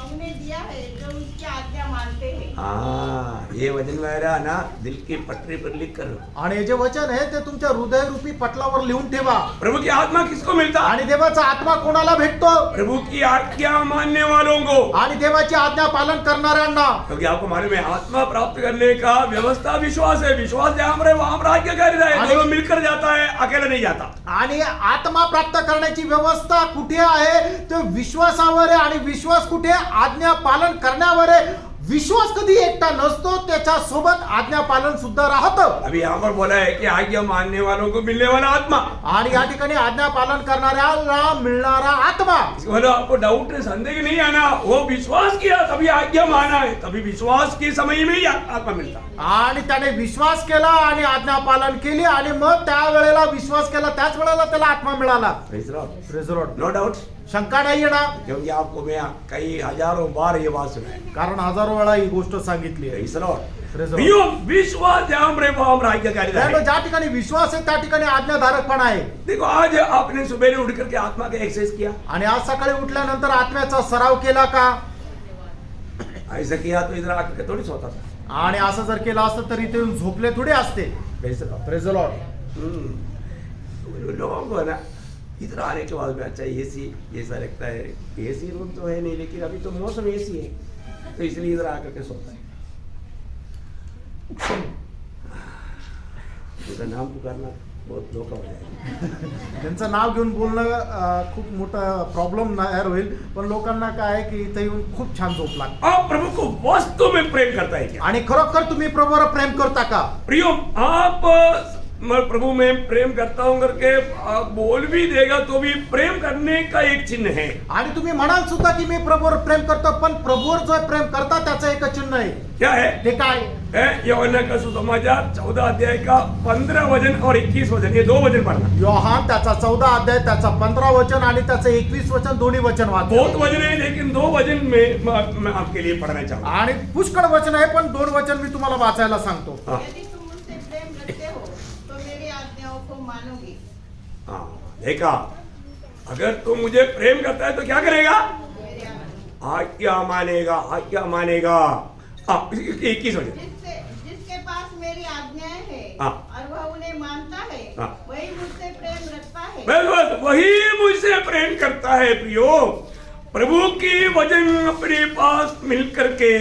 उन्हें दिया है, जो उसकी आज्ञा मानते हैं। हाँ, ये वचन मेरा ना दिल की पटरी पर लिख कर। आणि हे जे वचन आहे ते तुमच्या हृदयरूपी पटलावर लिहून ठेवा. प्रभु की आत्मा किसको मिलता? आणि देवाचा आत्मा कोणाला भेटतो? प्रभु की आज्ञा मानने वालों को। आणि देवाची आज्ञा पालन करणाऱ्यांना. क्योंकि आपको मालूम है आत्मा प्राप्त करने का व्यवस्था विश्वास है। विश्वास जहाँ पर है वहां पर आज्ञाकारिता है। दोनों मिलकर जाता है, अकेला नहीं जाता। आणि आत्मा प्राप्त करण्याची व्यवस्था कुठे आहे? तो विश्वासावर आहे. आणि विश्वास कुठे? आज्ञा पालन करण्यावर आहे. विश्वास कधी एकटा नसतो, त्याच्या सोबत आज्ञा पालन सुद्धा राहतं. अभी यहाँ पर बोला है कि आज्ञा मानने वालों को मिलने वाला आत्मा। आणि या ठिकाणी आज्ञा पालन करणाऱ्याला मिळणारा आत्मा. बोलो आपको डाउट संदेह नहीं आना, वो विश्वास किया तभी आज्ञा माना है, तभी विश्वास के समय में ही आत्मा मिलता। आणि त्याने विश्वास केला आणि आज्ञा पालन केली आणि मग त्या वेळेला विश्वास केला, त्याच वेळेला त्याला आत्मा मिळाला. Praise the Lord. Praise the Lord. No doubt, शंका नाही येणार. क्योंकि आपको मैं कई हजारों बार ये बात सुनाई, कारण हजारो वेळा ही गोष्ट सांगितली आहे. Praise the Lord. Praise the lord. विश्वास जहाँ पर है वहाँ पर आज्ञाकारिता है। ज्या ठिकाणी विश्वास आहे त्या ठिकाणी आज्ञाधारकपणा आहे. देखो आज आपने सुबह उठ करके आत्मा का एक्सरसाइज किया, आणि आज सकाळी उठल्यानंतर आत्म्याचा सराव केला का? ऐसा किया तो इधर आकर थोड़ी सोता था। आणि असं जर केलं असतं तर इथे येऊन झोपले थोडे असते. Praise the Lord. Praise the Lord. लोगों को ना इधर आने के बाद में अच्छा एसी ऐसा लगता है, एसी रूम तो है नहीं, लेकिन अभी तो मौसम एसी है तो इसलिए इधर आकर के सोता है। उसका नाम पुकारना बहुत धोखा हो जाएगा। त्यांचं नाव घेऊन बोलणं खूप मोठा प्रॉब्लेम तयार होईल, पण लोकांना काय आहे की इथे येऊन खूप छान झोप लागते. आप प्रभु को वास्तव में प्रेम करता है क्या? आणि खरोखर तुम्ही प्रभूवर प्रेम करता का? प्रियो, आप मैं प्रभु में प्रेम करता हूं करके आप बोल भी देगा तो भी प्रेम करने का एक चिन्ह है. आणि तुम्ही म्हणाल सुद्धा की मी प्रभूवर प्रेम करतो, पण प्रभूवर जो प्रेम करता त्याचं एक चिन्ह आहे. क्या है? ते काय? यूहन्ना का सुसमाचार 14 अध्याय का 15 वचन और 21 वचन, ये 2 वचन पढ़ना. योहान त्याचा 14 अध्याय त्याचा 15 वचन आणि त्याचं 21 वचन, दोन्ही वचन वाचा. बहुत वचन है लेकिन 2 वचन में मैं आपके लिए पढ़ना चाहूंगा. आणि पुष्कळ वचन आहे, पण 2 वचन मी तुम्हाला वाचायला सांगतो. हाँ. यदि तुम मुझसे प्रेम रखते हो तो मेरी आज्ञाओं को मानोगे. हाँ, देखा, अगर तू मुझे प्रेम करता है तो क्या करेगा? मेरी आज्ञा मानेगा, आज्ञा मानेगा. 21 वचन. जिसके पास मेरी आज्ञाएं हैं हाँ. और वह उन्हें मानता है, हाँ. वही मुझसे प्रेम रखता है. बस वही मुझसे प्रेम करता है. प्रियो, प्रभु की वचन अपने पास मिल करके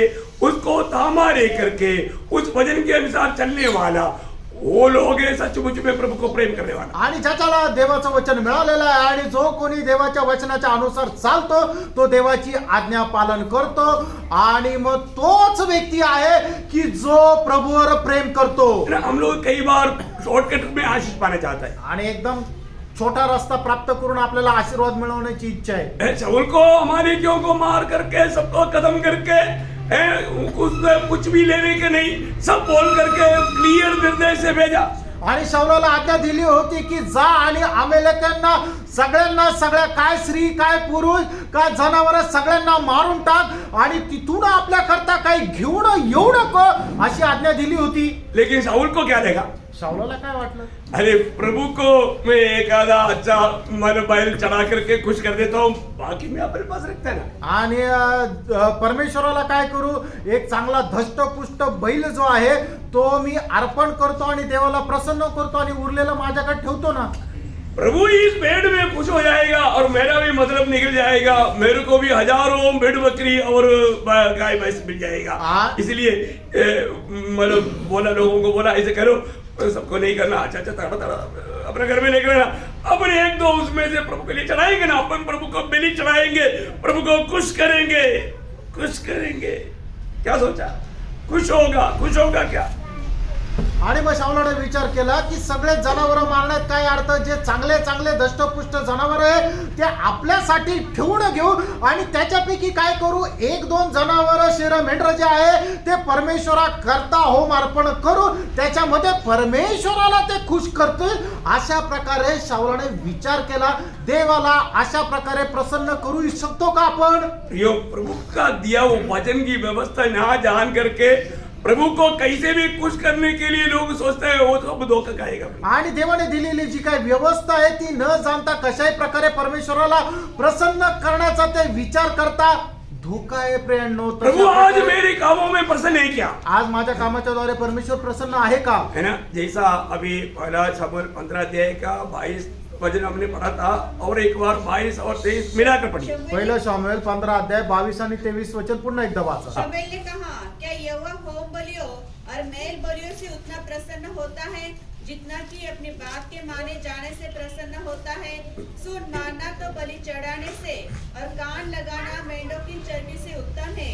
उसको थामा ले करके उस वचन के अनुसार चलने वाला, वो लोग है सचमुच में प्रभु को प्रेम करने वाला. आणि ज्याच्याला देवाचं वचन मिळालेलं आहे आणि जो कोणी देवाच्या वचनाच्या अनुसार चालतो तो देवाची आज्ञा पालन करतो, आणि मग तोच व्यक्ती आहे की जो प्रभूवर प्रेम करतो. हम लोग कई बार शॉर्टकट में आशीष पाना चाहता है. आणि एकदम छोटा रस्ता प्राप्त करून आपल्याला आशीर्वाद मिळवण्याची इच्छा आहे. शाऊल को अमालेकियों को मार करके सबको खत्म करके कुछ भी लेने के नहीं, सब बोल करके क्लियर निर्देश से भेजा. आणि शाऊलाला आज्ञा दिली होती की जा आणि अमेलेकांना सगळ्यांना, सगळ्या काय स्त्री काय पुरुष काय जनावर सगळ्यांना मारून टाक आणि तिथून आपल्या करता काही घेऊन येऊ नको अशी आज्ञा दिली होती. लेकिन शाऊल को क्या देगा? शाऊलाला काय वाटलं? अरे प्रभु को मैं एक आधा अच्छा मन बैल चढ़ा करके खुश कर देता हूँ, बाकी मैं अपने पास रखता है ना. आणि परमेश्वराला काय करू, एक चांगला धष्टपुष्ट बैल जो आहे तो मी अर्पण करतो आणि देवाला प्रसन्न करतो आणि उरलेलं माझ्याकडे ठेवतो ना. प्रभु इस भेड़ में खुश हो जाएगा और मेरा भी मतलब निकल जाएगा, मेरे को भी हजारों भेड़ बकरी और गाय भैंस मिल जाएगा. हाँ. इसलिए मतलब बोला, लोगों को बोला ऐसे करो, सबको नहीं करना, अच्छा थोड़ा अपने घर में लेकर रहना, अपने 1-2 उसमें से प्रभु के लिए चढ़ाएंगे ना, अपन प्रभु को बलि चढ़ाएंगे, प्रभु को खुश करेंगे, खुश करेंगे. क्या सोचा? खुश होगा क्या? आणि मग शाऊलाने विचार केला की सगळे जनावर मारण्यात काय अर्थ, जे चांगले चांगले दष्टपुष्ट जनावर आहे ते आपल्यासाठी ठेवून घेऊ आणि त्याच्यापैकी काय करू, 1-2 जनावर शेर मेंढर जे आहे ते परमेश्वरा करता होम अर्पण करू, त्याच्यामध्ये परमेश्वराला ते खुश करतील. अशा प्रकारे शाऊलाने विचार केला. देवाला अशा प्रकारे प्रसन्न करू शकतो का आपण? यो प्रभु का दिया वो वचन की व्यवस्था ना जान करके प्रभु को कैसे भी खुश करने के लिए लोग सोचते हैं, वो तो धोखा खाएगा. आणि देवाने दिलेली जी काही व्यवस्था आहे ती न जाणता कशाही प्रकारे परमेश्वराला प्रसन्न करण्याचा ते विचार करता धोका आहे. प्रियांनो, प्रभु आज मेरे कामों में प्रसन्न है क्या? आज माझ्या कामाच्या द्वारे परमेश्वर प्रसन्न आहे का? है ना, जैसा अभी पहला शमूएल 15 अध्याय का 22 वचन हमने पढ़ा था, और एक बार 22 और 23 मिलाकर पढ़िए. पहिलं शमूएल 15 अध्याय 22 आणि 23 वचन पुन्हा एकदा वाचा. शमूएल ने कहा, क्या यहोवा होम बलियों और मेल बलियों से उतना प्रसन्न होता है जितना कि अपनी बात के माने जाने से प्रसन्न होता है? सुन, मानना तो बलि चढ़ाने से और कान लगाना मेंढों की चर्बी से उत्तम है.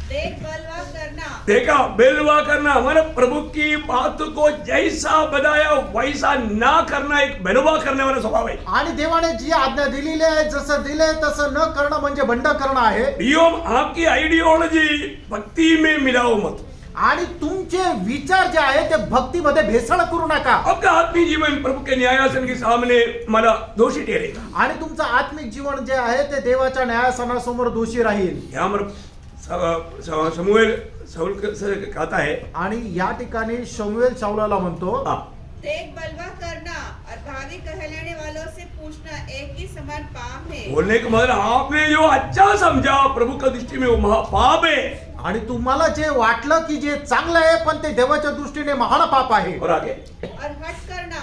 देख, बलवा करना. देखा, बेलवा करना मतलब प्रभु की बात को जैसा बताया वैसा ना करना, एक बेलवा करने वाला स्वभाव है. आणि देवाने जी आज्ञा दिलेली आहे जसं दिले तसं न करणं म्हणजे बंड करणं आहे. प्रियो, आपकी आइडियोलॉजी भक्ति में मिलाओ मत. आणि तुमचे विचार जे आहे ते भक्तीमध्ये भेसळ करू नका. आपका आत्मिक जीवन प्रभु के न्यायासन के सामने मला दोषी ठहरेगा. आणि तुमचं आत्मिक जीवन जे आहे ते देवाच्या न्यायासनासमोर दोषी राहील. यहाँ पर शमूएल शाऊल से कहता है, आणि या ठिकाणी शमूएल शाऊलाला म्हणतो, हाँ, देख, बलवा करना और भावी कहलाने वालों से पूछना एक ही समान पाप है. बोलने का मतलब आपने जो अच्छा समझा प्रभु का दृष्टि में वो महापाप है. आणि तुम्हाला जे वाटलं की जे चांगलं आहे पण ते देवाच्या दृष्टीने महान पाप आहे. और आगे, और हट करना,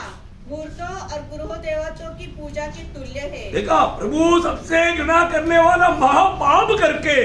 मूर्तों और गृह देवताओं की पूजा की तुल्य है। देखा, प्रभु सबसे घृणा करने वाला महापाप करके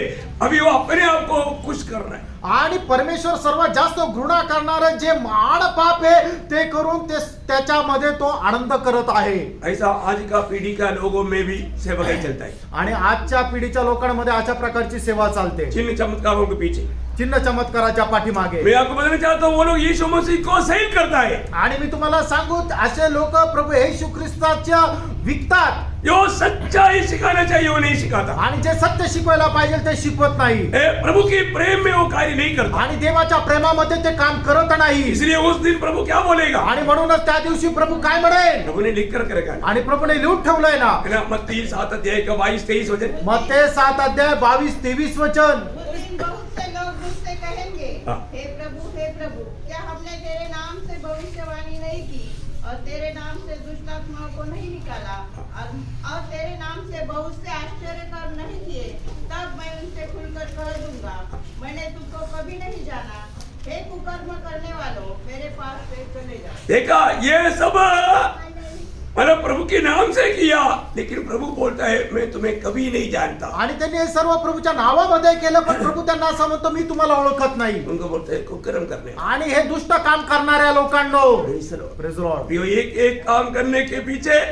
अभी वो अपने आप को खुश कर रहा है। आणि परमेश्वर सर्वात जास्त घृणा करणारे जे महान पाप आहे ते करून ते त्याच्यामध्ये तो आनंद करत आहे. ऐसा आज का पीढ़ी का लोगों में भी सेवा का चलता है, आणि आजच्या पिढीच्या लोकांमध्ये अशा प्रकारची सेवा चालते. चिन्ह चमत्कारों के पीछे. चिन्ह चमत्काराच्या पाठीमागे. मैं आपको बताना चाहता हूँ, वो लोग यीशु मसीह को सही करता है. आणि मी तुम्हाला सांगू, असे लोक प्रभू येशू ख्रिस्ताच्या विकतात. जो सच्चाई सिखाना चाहिए वो नहीं सिखाता. आणि जे सत्य शिकवायला पाहिजे ते शिकवत नाही. प्रभु के प्रेम में वो कार्य नहीं करता. आणि देवाच्या प्रेमामध्ये ते काम करत नाही. इसलिए उस दिन प्रभु क्या बोलेगा? आणि म्हणूनच त्या दिवशी प्रभू काय म्हणेल? प्रभु ने लिख कर करेगा. आणि प्रभूने लिहून ठेवलंय ना. मत्ती 7 अध्याय का 22-23 वचन. मत्ती 7 अध्याय 22-23 वचन. उस दिन बहुत से लोग मुझसे कहेंगे, हे प्रभु, क्या हमने तेरे नाम से भविष्यवाणी नहीं की और तेरे नाम से दुष्ट आत्माओं को नहीं निकाला और तेरे नाम से बहुत से आश्चर्य कर्म नहीं किए? तब मैं उनसे खुलकर कह दूंगा, मैंने तुमको कभी नहीं जाना, हे कुकर्म करने वालों, मेरे पास से चले जाओ. देखा, ये सब मतलब प्रभु के नाम से किया, लेकिन प्रभु बोलता है मैं तुम्हें कभी नहीं जानता. आणि त्यांनी हे सर्व प्रभूच्या नावामध्ये केलं, पण प्रभू त्यांना असं म्हणतो, मी तुम्हाला ओळखत नाही. उनको बोलता है कुकर्म करने. आणि हे दुष्ट काम करणाऱ्या लोकांनो, Praise the Lord. Praise the Lord. प्रियो, एक एक काम करने के पीछे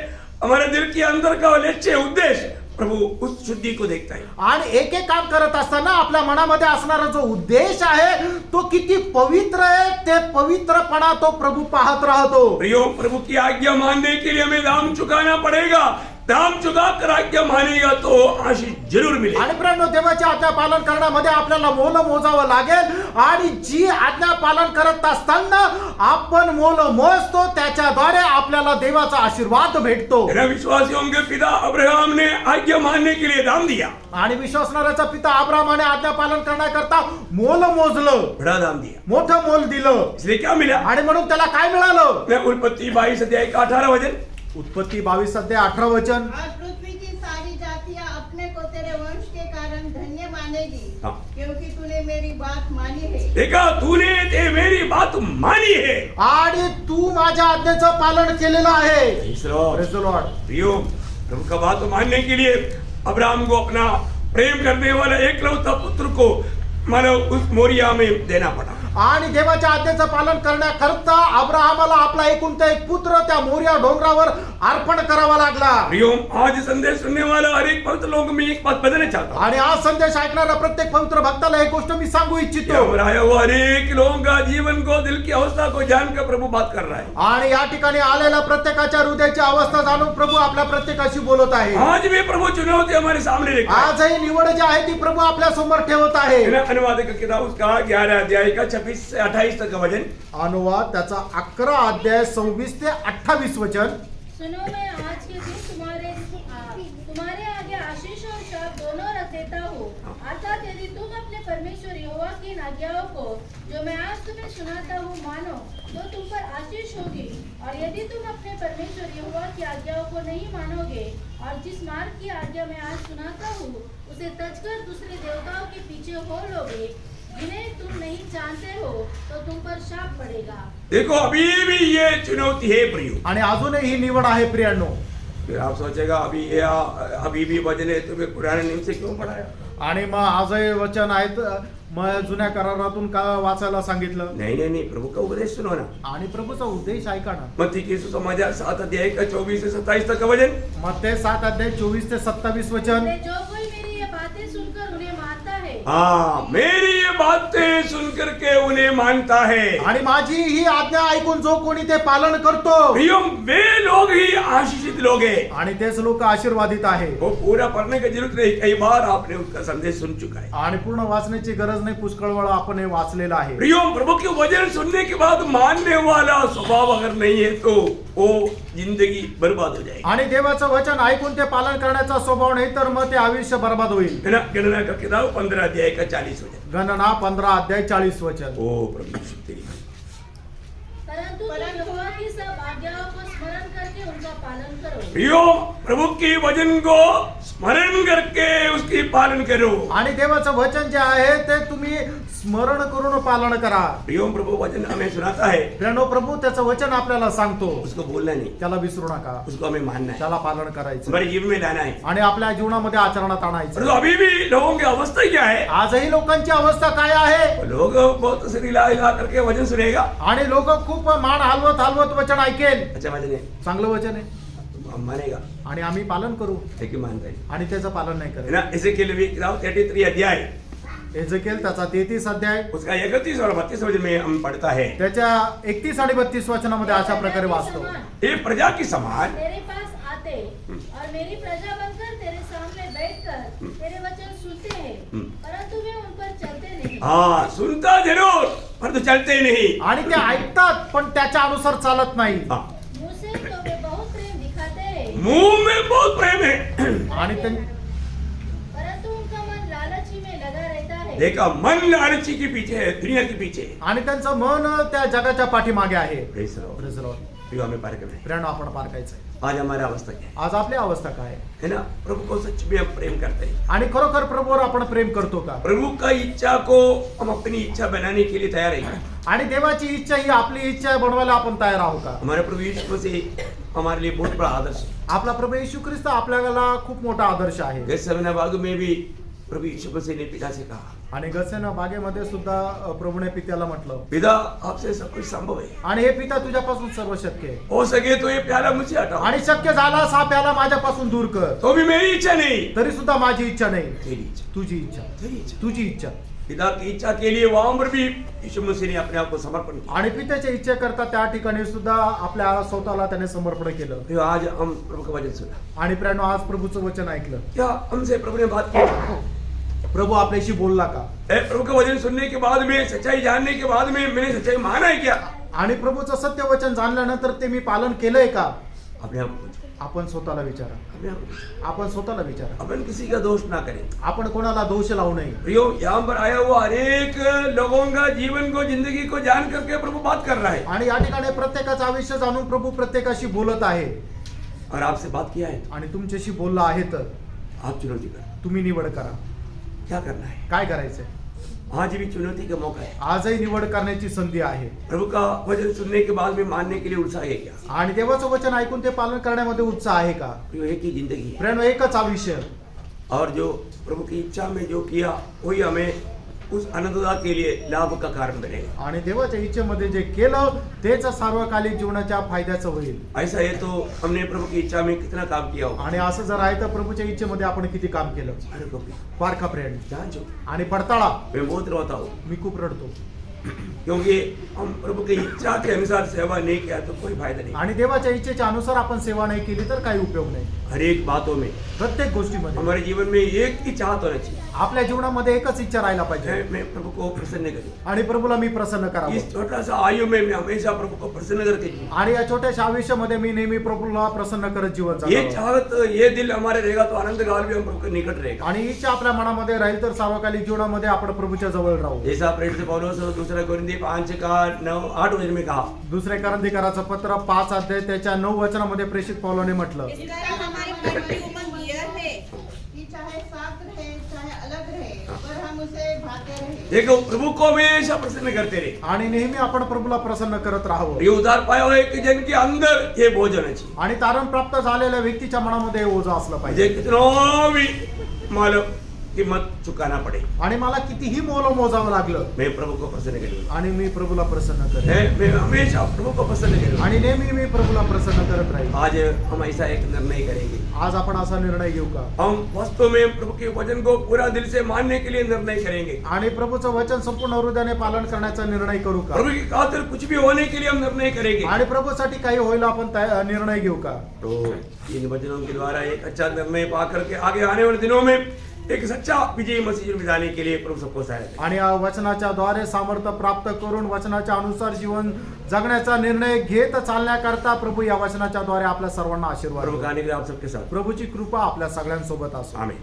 हमारे दिल के अंदर का लक्ष्य उद्देश्य प्रभु उस शुद्धि को देखता है. आणि एक एक काम करत असताना आपल्या मनामध्ये असणारा जो उद्देश आहे तो किती पवित्र आहे, ते पवित्रपणा तो प्रभू पाहत राहतो. प्रियो, प्रभु की आज्ञा मानने के लिए हमें दाम चुकाना पड़ेगा. दाम चुका कर आज्ञा मानेगा तो आशीष जरूर मिलेगी. आणि प्रियांनो, देवाची आज्ञा पालन करण्यामध्ये आपल्याला मोल मोजावं लागेल. आणि जी आज्ञा पालन करत असताना आपण मोल मोजतो त्याच्याद्वारे आपल्याला देवाचा आशीर्वाद भेटतो. मेरा विश्वासियों के पिता अब्राहम ने आज्ञा मानने के लिए दाम दिया. आणि विश्वासणाऱ्याचा पिता अब्राहमाने आज्ञा पालन करण्याकरता मोल मोजलं, बड़ा दाम दिया. मोठं मोल दिलं. इसलिए क्या मिला? आणि म्हणून त्याला काय मिळालं? मैं उत्पत्ति 22 अध्याय का 18 वचन. उत्पत्ती 22 अध्याय 18 वचन. और पृथ्वी की सारी जातियां अपने को तेरे वंश के कारण धन्य मानेगी, हाँ. क्योंकि तूने मेरी बात मानी है. देखा, तूने ते मेरी बात मानी है. आणि तू माझ्या आज्ञेचं पालन केलेलं आहे. Praise the Lord. Praise the Lord. प्रियो, प्रभु का बात मानने के लिए अब्राहम को अपना प्रेम करने वाला एकलौता पुत्र को मानो उस मोरिया में देना पड़ा. आणि देवाच्या आज्ञेचं पालन करण्याकरता अब्राहमाला आपला एकुलता एक पुत्र त्या मोरिया डोंगरावर अर्पण करावा लागला. प्रियो, आज संदेश सुनने वाला हर एक पवित्र लोग में एक बात बताना चाहता हूँ. आणि आज संदेश ऐकणाऱ्या प्रत्येक पवित्र भक्ताला एक गोष्ट मी सांगू इच्छितो. आया हुआ हर एक लोगों का जीवन को, दिल की अवस्था को जानकर प्रभु बात कर रहा है. आणि या ठिकाणी आलेल्या प्रत्येकाच्या हृदयाची अवस्था जाणून प्रभू आपल्या प्रत्येकाशी बोलत आहे. आज भी प्रभु चुनौती हमारे सामने रखा है. आजही निवड जी आहे ती प्रभू आपल्या समोर ठेवत आहे. अनुवाद का किताब उसका 11 अध्याय का 26 से 28 तक का वचन. अनुवाद त्याचा 11 अध्याय 26 ते 28 वचन. सुनो, मैं आज के दिन तुम्हारे आगे आशीष और शाप दोनों रख देता हूँ. अर्थात यदि तुम अपने परमेश्वर यहोवा की आज्ञाओं को जो मैं आज तुम्हें सुनाता हूँ मानो तो तुम पर आशीष होगी, और यदि तुम अपने परमेश्वर यहोवा की आज्ञाओं को नहीं मानोगे और जिस मार्ग की आज्ञा मैं आज सुनाता हूँ उसे तजकर दूसरे देवताओं के पीछे हो लोगे जिन्हें तुम नहीं जानते हो, तो तुम पर शाप पड़ेगा. देखो, अभी भी ये चुनौती है प्रियो. आणि अजूनही ही निवड आहे प्रियांनो. फिर आप सोचेगा अभी भी वचन है तो फिर पुराने नियम से क्यों पढ़ाया? आणि मग आजही वचन आहेत, मग जुन्या करारातून का वाचायला सांगितलं? नहीं, प्रभु का उपदेश सुनो ना. आणि प्रभूचा उद्देश ऐका ना. मत्ती की सुसमाचार 7 अध्याय का 24 से 27 तक का वचन. मत्ती 7 अध्याय 24 ते 27 वचन. जो कोई मेरी ये बातें सुनकर उन्हें मानता है, हाँ, मेरी ये बातें सुन करके उन्हें मानता है. आणि माझी ही आज्ञा ऐकून जो कोणी ते पालन करतो, प्रियो, वे लोग ही आशीषित लोग हैं. आणि तेच लोक आशीर्वादित आहे. वो पूरा पढ़ने की जरूरत नहीं, कई बार आपने उसका संदेश सुन चुका है. आणि पूर्ण वाचण्याची गरज नाही, पुष्कळ वेळा आपण हे वाचलेलं आहे. प्रियो, प्रभु के वचन सुनने के बाद मानने वाला स्वभाव अगर नहीं है तो वो जिंदगी बर्बाद हो जाएगी. आणि देवाचं वचन ऐकून ते पालन करण्याचा स्वभाव नाही तर मग ते आयुष्य बर्बाद होईल. है ना? गणना का किताब 15 अध्याय का 40 वचन. गणना 15 अध्याय 40 वचन. ओ प्रभु तेरी परंतु तुम यहोवा की सब आज्ञाओं को स्मरण करके उनका पालन करो. प्रियो, प्रभु के वचन को स्मरण करके उसकी पालन करो. आणि देवाचं वचन जे आहे ते तुम्ही स्मरण करून पालन करा. प्रियो प्रभु वचन हमें सुनाता है, प्रियानो, प्रभु त्याचं वचन आपल्याला सांगतो, उसको बोलना नहीं, त्याला विसरू नका, उसको हमें मानना है, त्याला पालन करायचं हमारे जीवन में लाना है. आणि आपल्या जीवनामध्ये आचरणात आणायचं. परंतु अभी भी लोगों की अवस्था क्या है? आजही लोकांची अवस्था काय आहे? लोग बहुत सिर हिला हिला करके वचन सुनेगा, आणि लोक खूप मान हलवत हलवत वचन ऐकेल. अच्छा वचन है, चांगलं वचन आहे हम मानेगा, आणि आम्ही पालन करू, लेकिन मानता है आणि त्याचं पालन नाही है करत. ना. इसे के लिए किताब 33 अध्याय एजेकिएल त्याचा 33 अध्याय उसका 31 और 32 वचन में हम पढ़ता है, त्याच्या 31 आणि 32 वचनामध्ये अशा प्रकारे वाचतो. ये प्रजा की समान तेरे पास आते और मेरी प्रजा बनकर तेरे सामने बैठकर तेरे वचन सुनते हैं, परंतु वे उन पर चलते नहीं. हाँ सुनता जरूर परंतु चलते नहीं. आणि ते ऐकतात पण त्याच्या अनुसार चालत नाही. हाँ, मुंह से तो वे बहुत प्रेम दिखाते हैं, मुंह में बहुत प्रेम है, आणि परंतु उनका मन लालची में लगा रहता है. देखा मन लालची के पीछे है, दुनिया के पीछे है. आणि त्यांचं मन त्या जगाच्या पाठीमागे आहे. Praise the Lord. Praise the Lord. प्रियो हमें पार करना है. प्रियानो, आपण पारखायचंय. आज हमारा अवस्था क्या है? आज आपली अवस्था काय आहे? है ना, प्रभु को सच में हम प्रेम करते हैं. आणि खरोखर प्रभूवर आपण प्रेम करतो का? प्रभु का इच्छा को हम अपनी इच्छा बनाने के लिए तैयार है. आणि देवाची इच्छा ही आपली इच्छा बनवायला आपण तयार आहोत का? हमारे प्रभु यीशु मसीह हमारे लिए बहुत बड़ा आदर्श है. आपला प्रभू येशू ख्रिस्त आपल्याला खूप मोठा आदर्श आहे. गेत्सेमने बाग में भी प्रभु यीशु मसीह ने पिता से कहा, आणि गत्सेना बागेमध्ये सुद्धा प्रभूने पित्याला म्हटलं, पिता आपसे सब कुछ संभव है, आणि हे पिता तुझ्यापासून सर्व शक्य आहे, हो सके तो ये प्याला मुझसे हटाओ, आणि शक्य झालास हा प्याला माझ्यापासून दूर कर. तो भी मेरी इच्छा नहीं, तरी सुद्धा माझी इच्छा नाही, तेरी इच्छा, तुझी इच्छा, तेरी इच्छा. तुझी इच्छा. पिता की इच्छा के लिए वहां पर भी यीशु मसीह ने अपने आप को समर्पण किया. आणि पित्याच्या इच्छा करता त्या ठिकाणी सुद्धा आपल्या स्वतःला त्याने समर्पण केलं. तो आज हम प्रभु का वचन सुना. आणि प्रियानो, आज प्रभूचं वचन ऐकलं. क्या हमसे प्रभु ने बात की? प्रभू आपल्याशी बोलला का? प्रभु का वचन सुनने के बाद में, सच्चाई जानने के बाद में मैंने सच्चाई माना है क्या? आणि प्रभूचं सत्य वचन जाणल्यानंतर ते मी पालन केलंय का? अपने आप को पूछो. आपण स्वतःला विचारा. अपने आप को पूछो. आपण स्वतःला विचारा. अपन किसी का दोष ना करें. आपण कोणाला दोष लावू नये. प्रियो, यहाँ पर आया हुआ अनेक लोगों का जीवन को, जिंदगी को जान करके प्रभु बात कर रहा है, आणि या ठिकाणी प्रत्येकाचं आयुष्य जाणून प्रभू प्रत्येकाशी बोलत आहे, और आपसे बात किया है. आणि तुमच्याशी बोलला आहे. तर आप चुनौती करो. तुम्ही निवड करा. क्या करना है? काय करायचंय? आज भी चुनौती का मौका है. आजही निवड करण्याची संधी आहे. प्रभु का वचन सुनने के बाद में मानने के लिए उत्साह है क्या? आणि देवाचं वचन ऐकून ते पालन करण्यामध्ये उत्साह आहे का? प्रियो, एक ही जिंदगी है, प्रेम एकच आयुष्य, और जो प्रभु की इच्छा में जो किया वही हमें उस आनंदता के लिए लाभ का कारण बनेगा. आणि देवाच्या इच्छेमध्ये जे केलं तेच सार्वकालिक जीवनाच्या फायद्याचं होईल. ऐसा है तो हमने प्रभु की इच्छा में कितना काम किया होगा. आणि असं जर आहे तर प्रभूच्या इच्छेमध्ये आपण किती काम केलं. अरे गोपी, पारखा प्रेम जांचो. आणि पडताळा. मैं बहुत रोता हूँ, मी खूप रडतो, क्योंकि हम प्रभु की इच्छा के अनुसार सेवा नहीं किया तो कोई फायदा नहीं. आणि देवाच्या इच्छेच्या अनुसार आपण सेवा नाही केली तर काही उपयोग नाही. हर एक बातों में प्रत्येक गोष्टीमध्ये हमारे जीवन में एक ही चाहत होना चाहिए. आपल्या जीवनामध्ये एकच इच्छा राहायला पाहिजे, मैं प्रभु को प्रसन्न करूं. आणि प्रभूला मी प्रसन्न करावं. इस छोटा सा आयु में मैं हमेशा प्रभु को प्रसन्न करके जीऊं. आणि या छोट्याशा आयुष्यामध्ये मी नेहमी प्रभूला प्रसन्न करत जीवन ये जगावं. चाहत, ये दिल हमारे रहेगा तो आनंद काल भी हम प्रभु के निकट रहेगा. आणि इच्छा आपल्या मनामध्ये राहील तर सार्वकालिक जीवनामध्ये आपण प्रभूच्या जवळ राहू. जैसा प्रेरित पौलुस दूसरा कोरिन्थी 5:9-8 वचन में कहा, दुसरे करंथीकराचं पत्र 5 अध्याय त्याच्या 9 वचनामध्ये प्रेषित पौलाने म्हटलं, इस कारण हमारी मन की उमंग यह है कि चाहे साथ रहे चाहे अलग रहे, पर हम उसे भाते रहे. देखो प्रभु को हमेशा प्रसन्न करते रहे. आणि नेहमी आपण प्रभूला प्रसन्न करत राहावं. ये उद्धार पाया हुआ एक जन के अंदर ये बोझ होना चाहिए. आणि तारण प्राप्त झालेल्या व्यक्तीच्या मनामध्ये ओझं असलं मुझे पाहिजे. कितना भी मालूम कीमत चुकाना पड़े, आणि मला कितीही मोल मोजावं लागलं मैं प्रभु को प्रसन्न करूंगा. आणि मी प्रभूला प्रसन्न करेन. मैं हमेशा प्रभु को प्रसन्न करूंगा. आणि नेहमी मी प्रभूला प्रसन्न करत राहील. आज हम ऐसा एक निर्णय करेंगे. आज आपण असा निर्णय घेऊ का? हम वास्तव में प्रभु के वचन को पूरा दिल से मानने के लिए निर्णय करेंगे. आणि प्रभूचं वचन संपूर्ण हृदयाने पालन करण्याचा निर्णय करू का? प्रभु की खातिर कुछ भी होने के लिए हम निर्णय करेंगे. आणि प्रभूसाठी काही होईल आपण निर्णय घेऊ का? तो इन वचनों के द्वारा एक अच्छा निर्णय पा करके आगे आने वाले दिनों में एक सच्चा विजयी मसीह बिताने के लिए प्रभु सबको सहायता करें. आणि या वचनाच्या द्वारे सामर्थ्य प्राप्त करून वचनाच्या अनुसार जीवन जगण्याचा निर्णय घेत चालण्याकरता प्रभू या वचनाच्या द्वारे आपल्या सर्वांना आशीर्वाद प्रभु देवो. का अनुग्रह आप सबके साथ. प्रभूची कृपा आपल्या सगळ्यांसोबत असो. आमीन.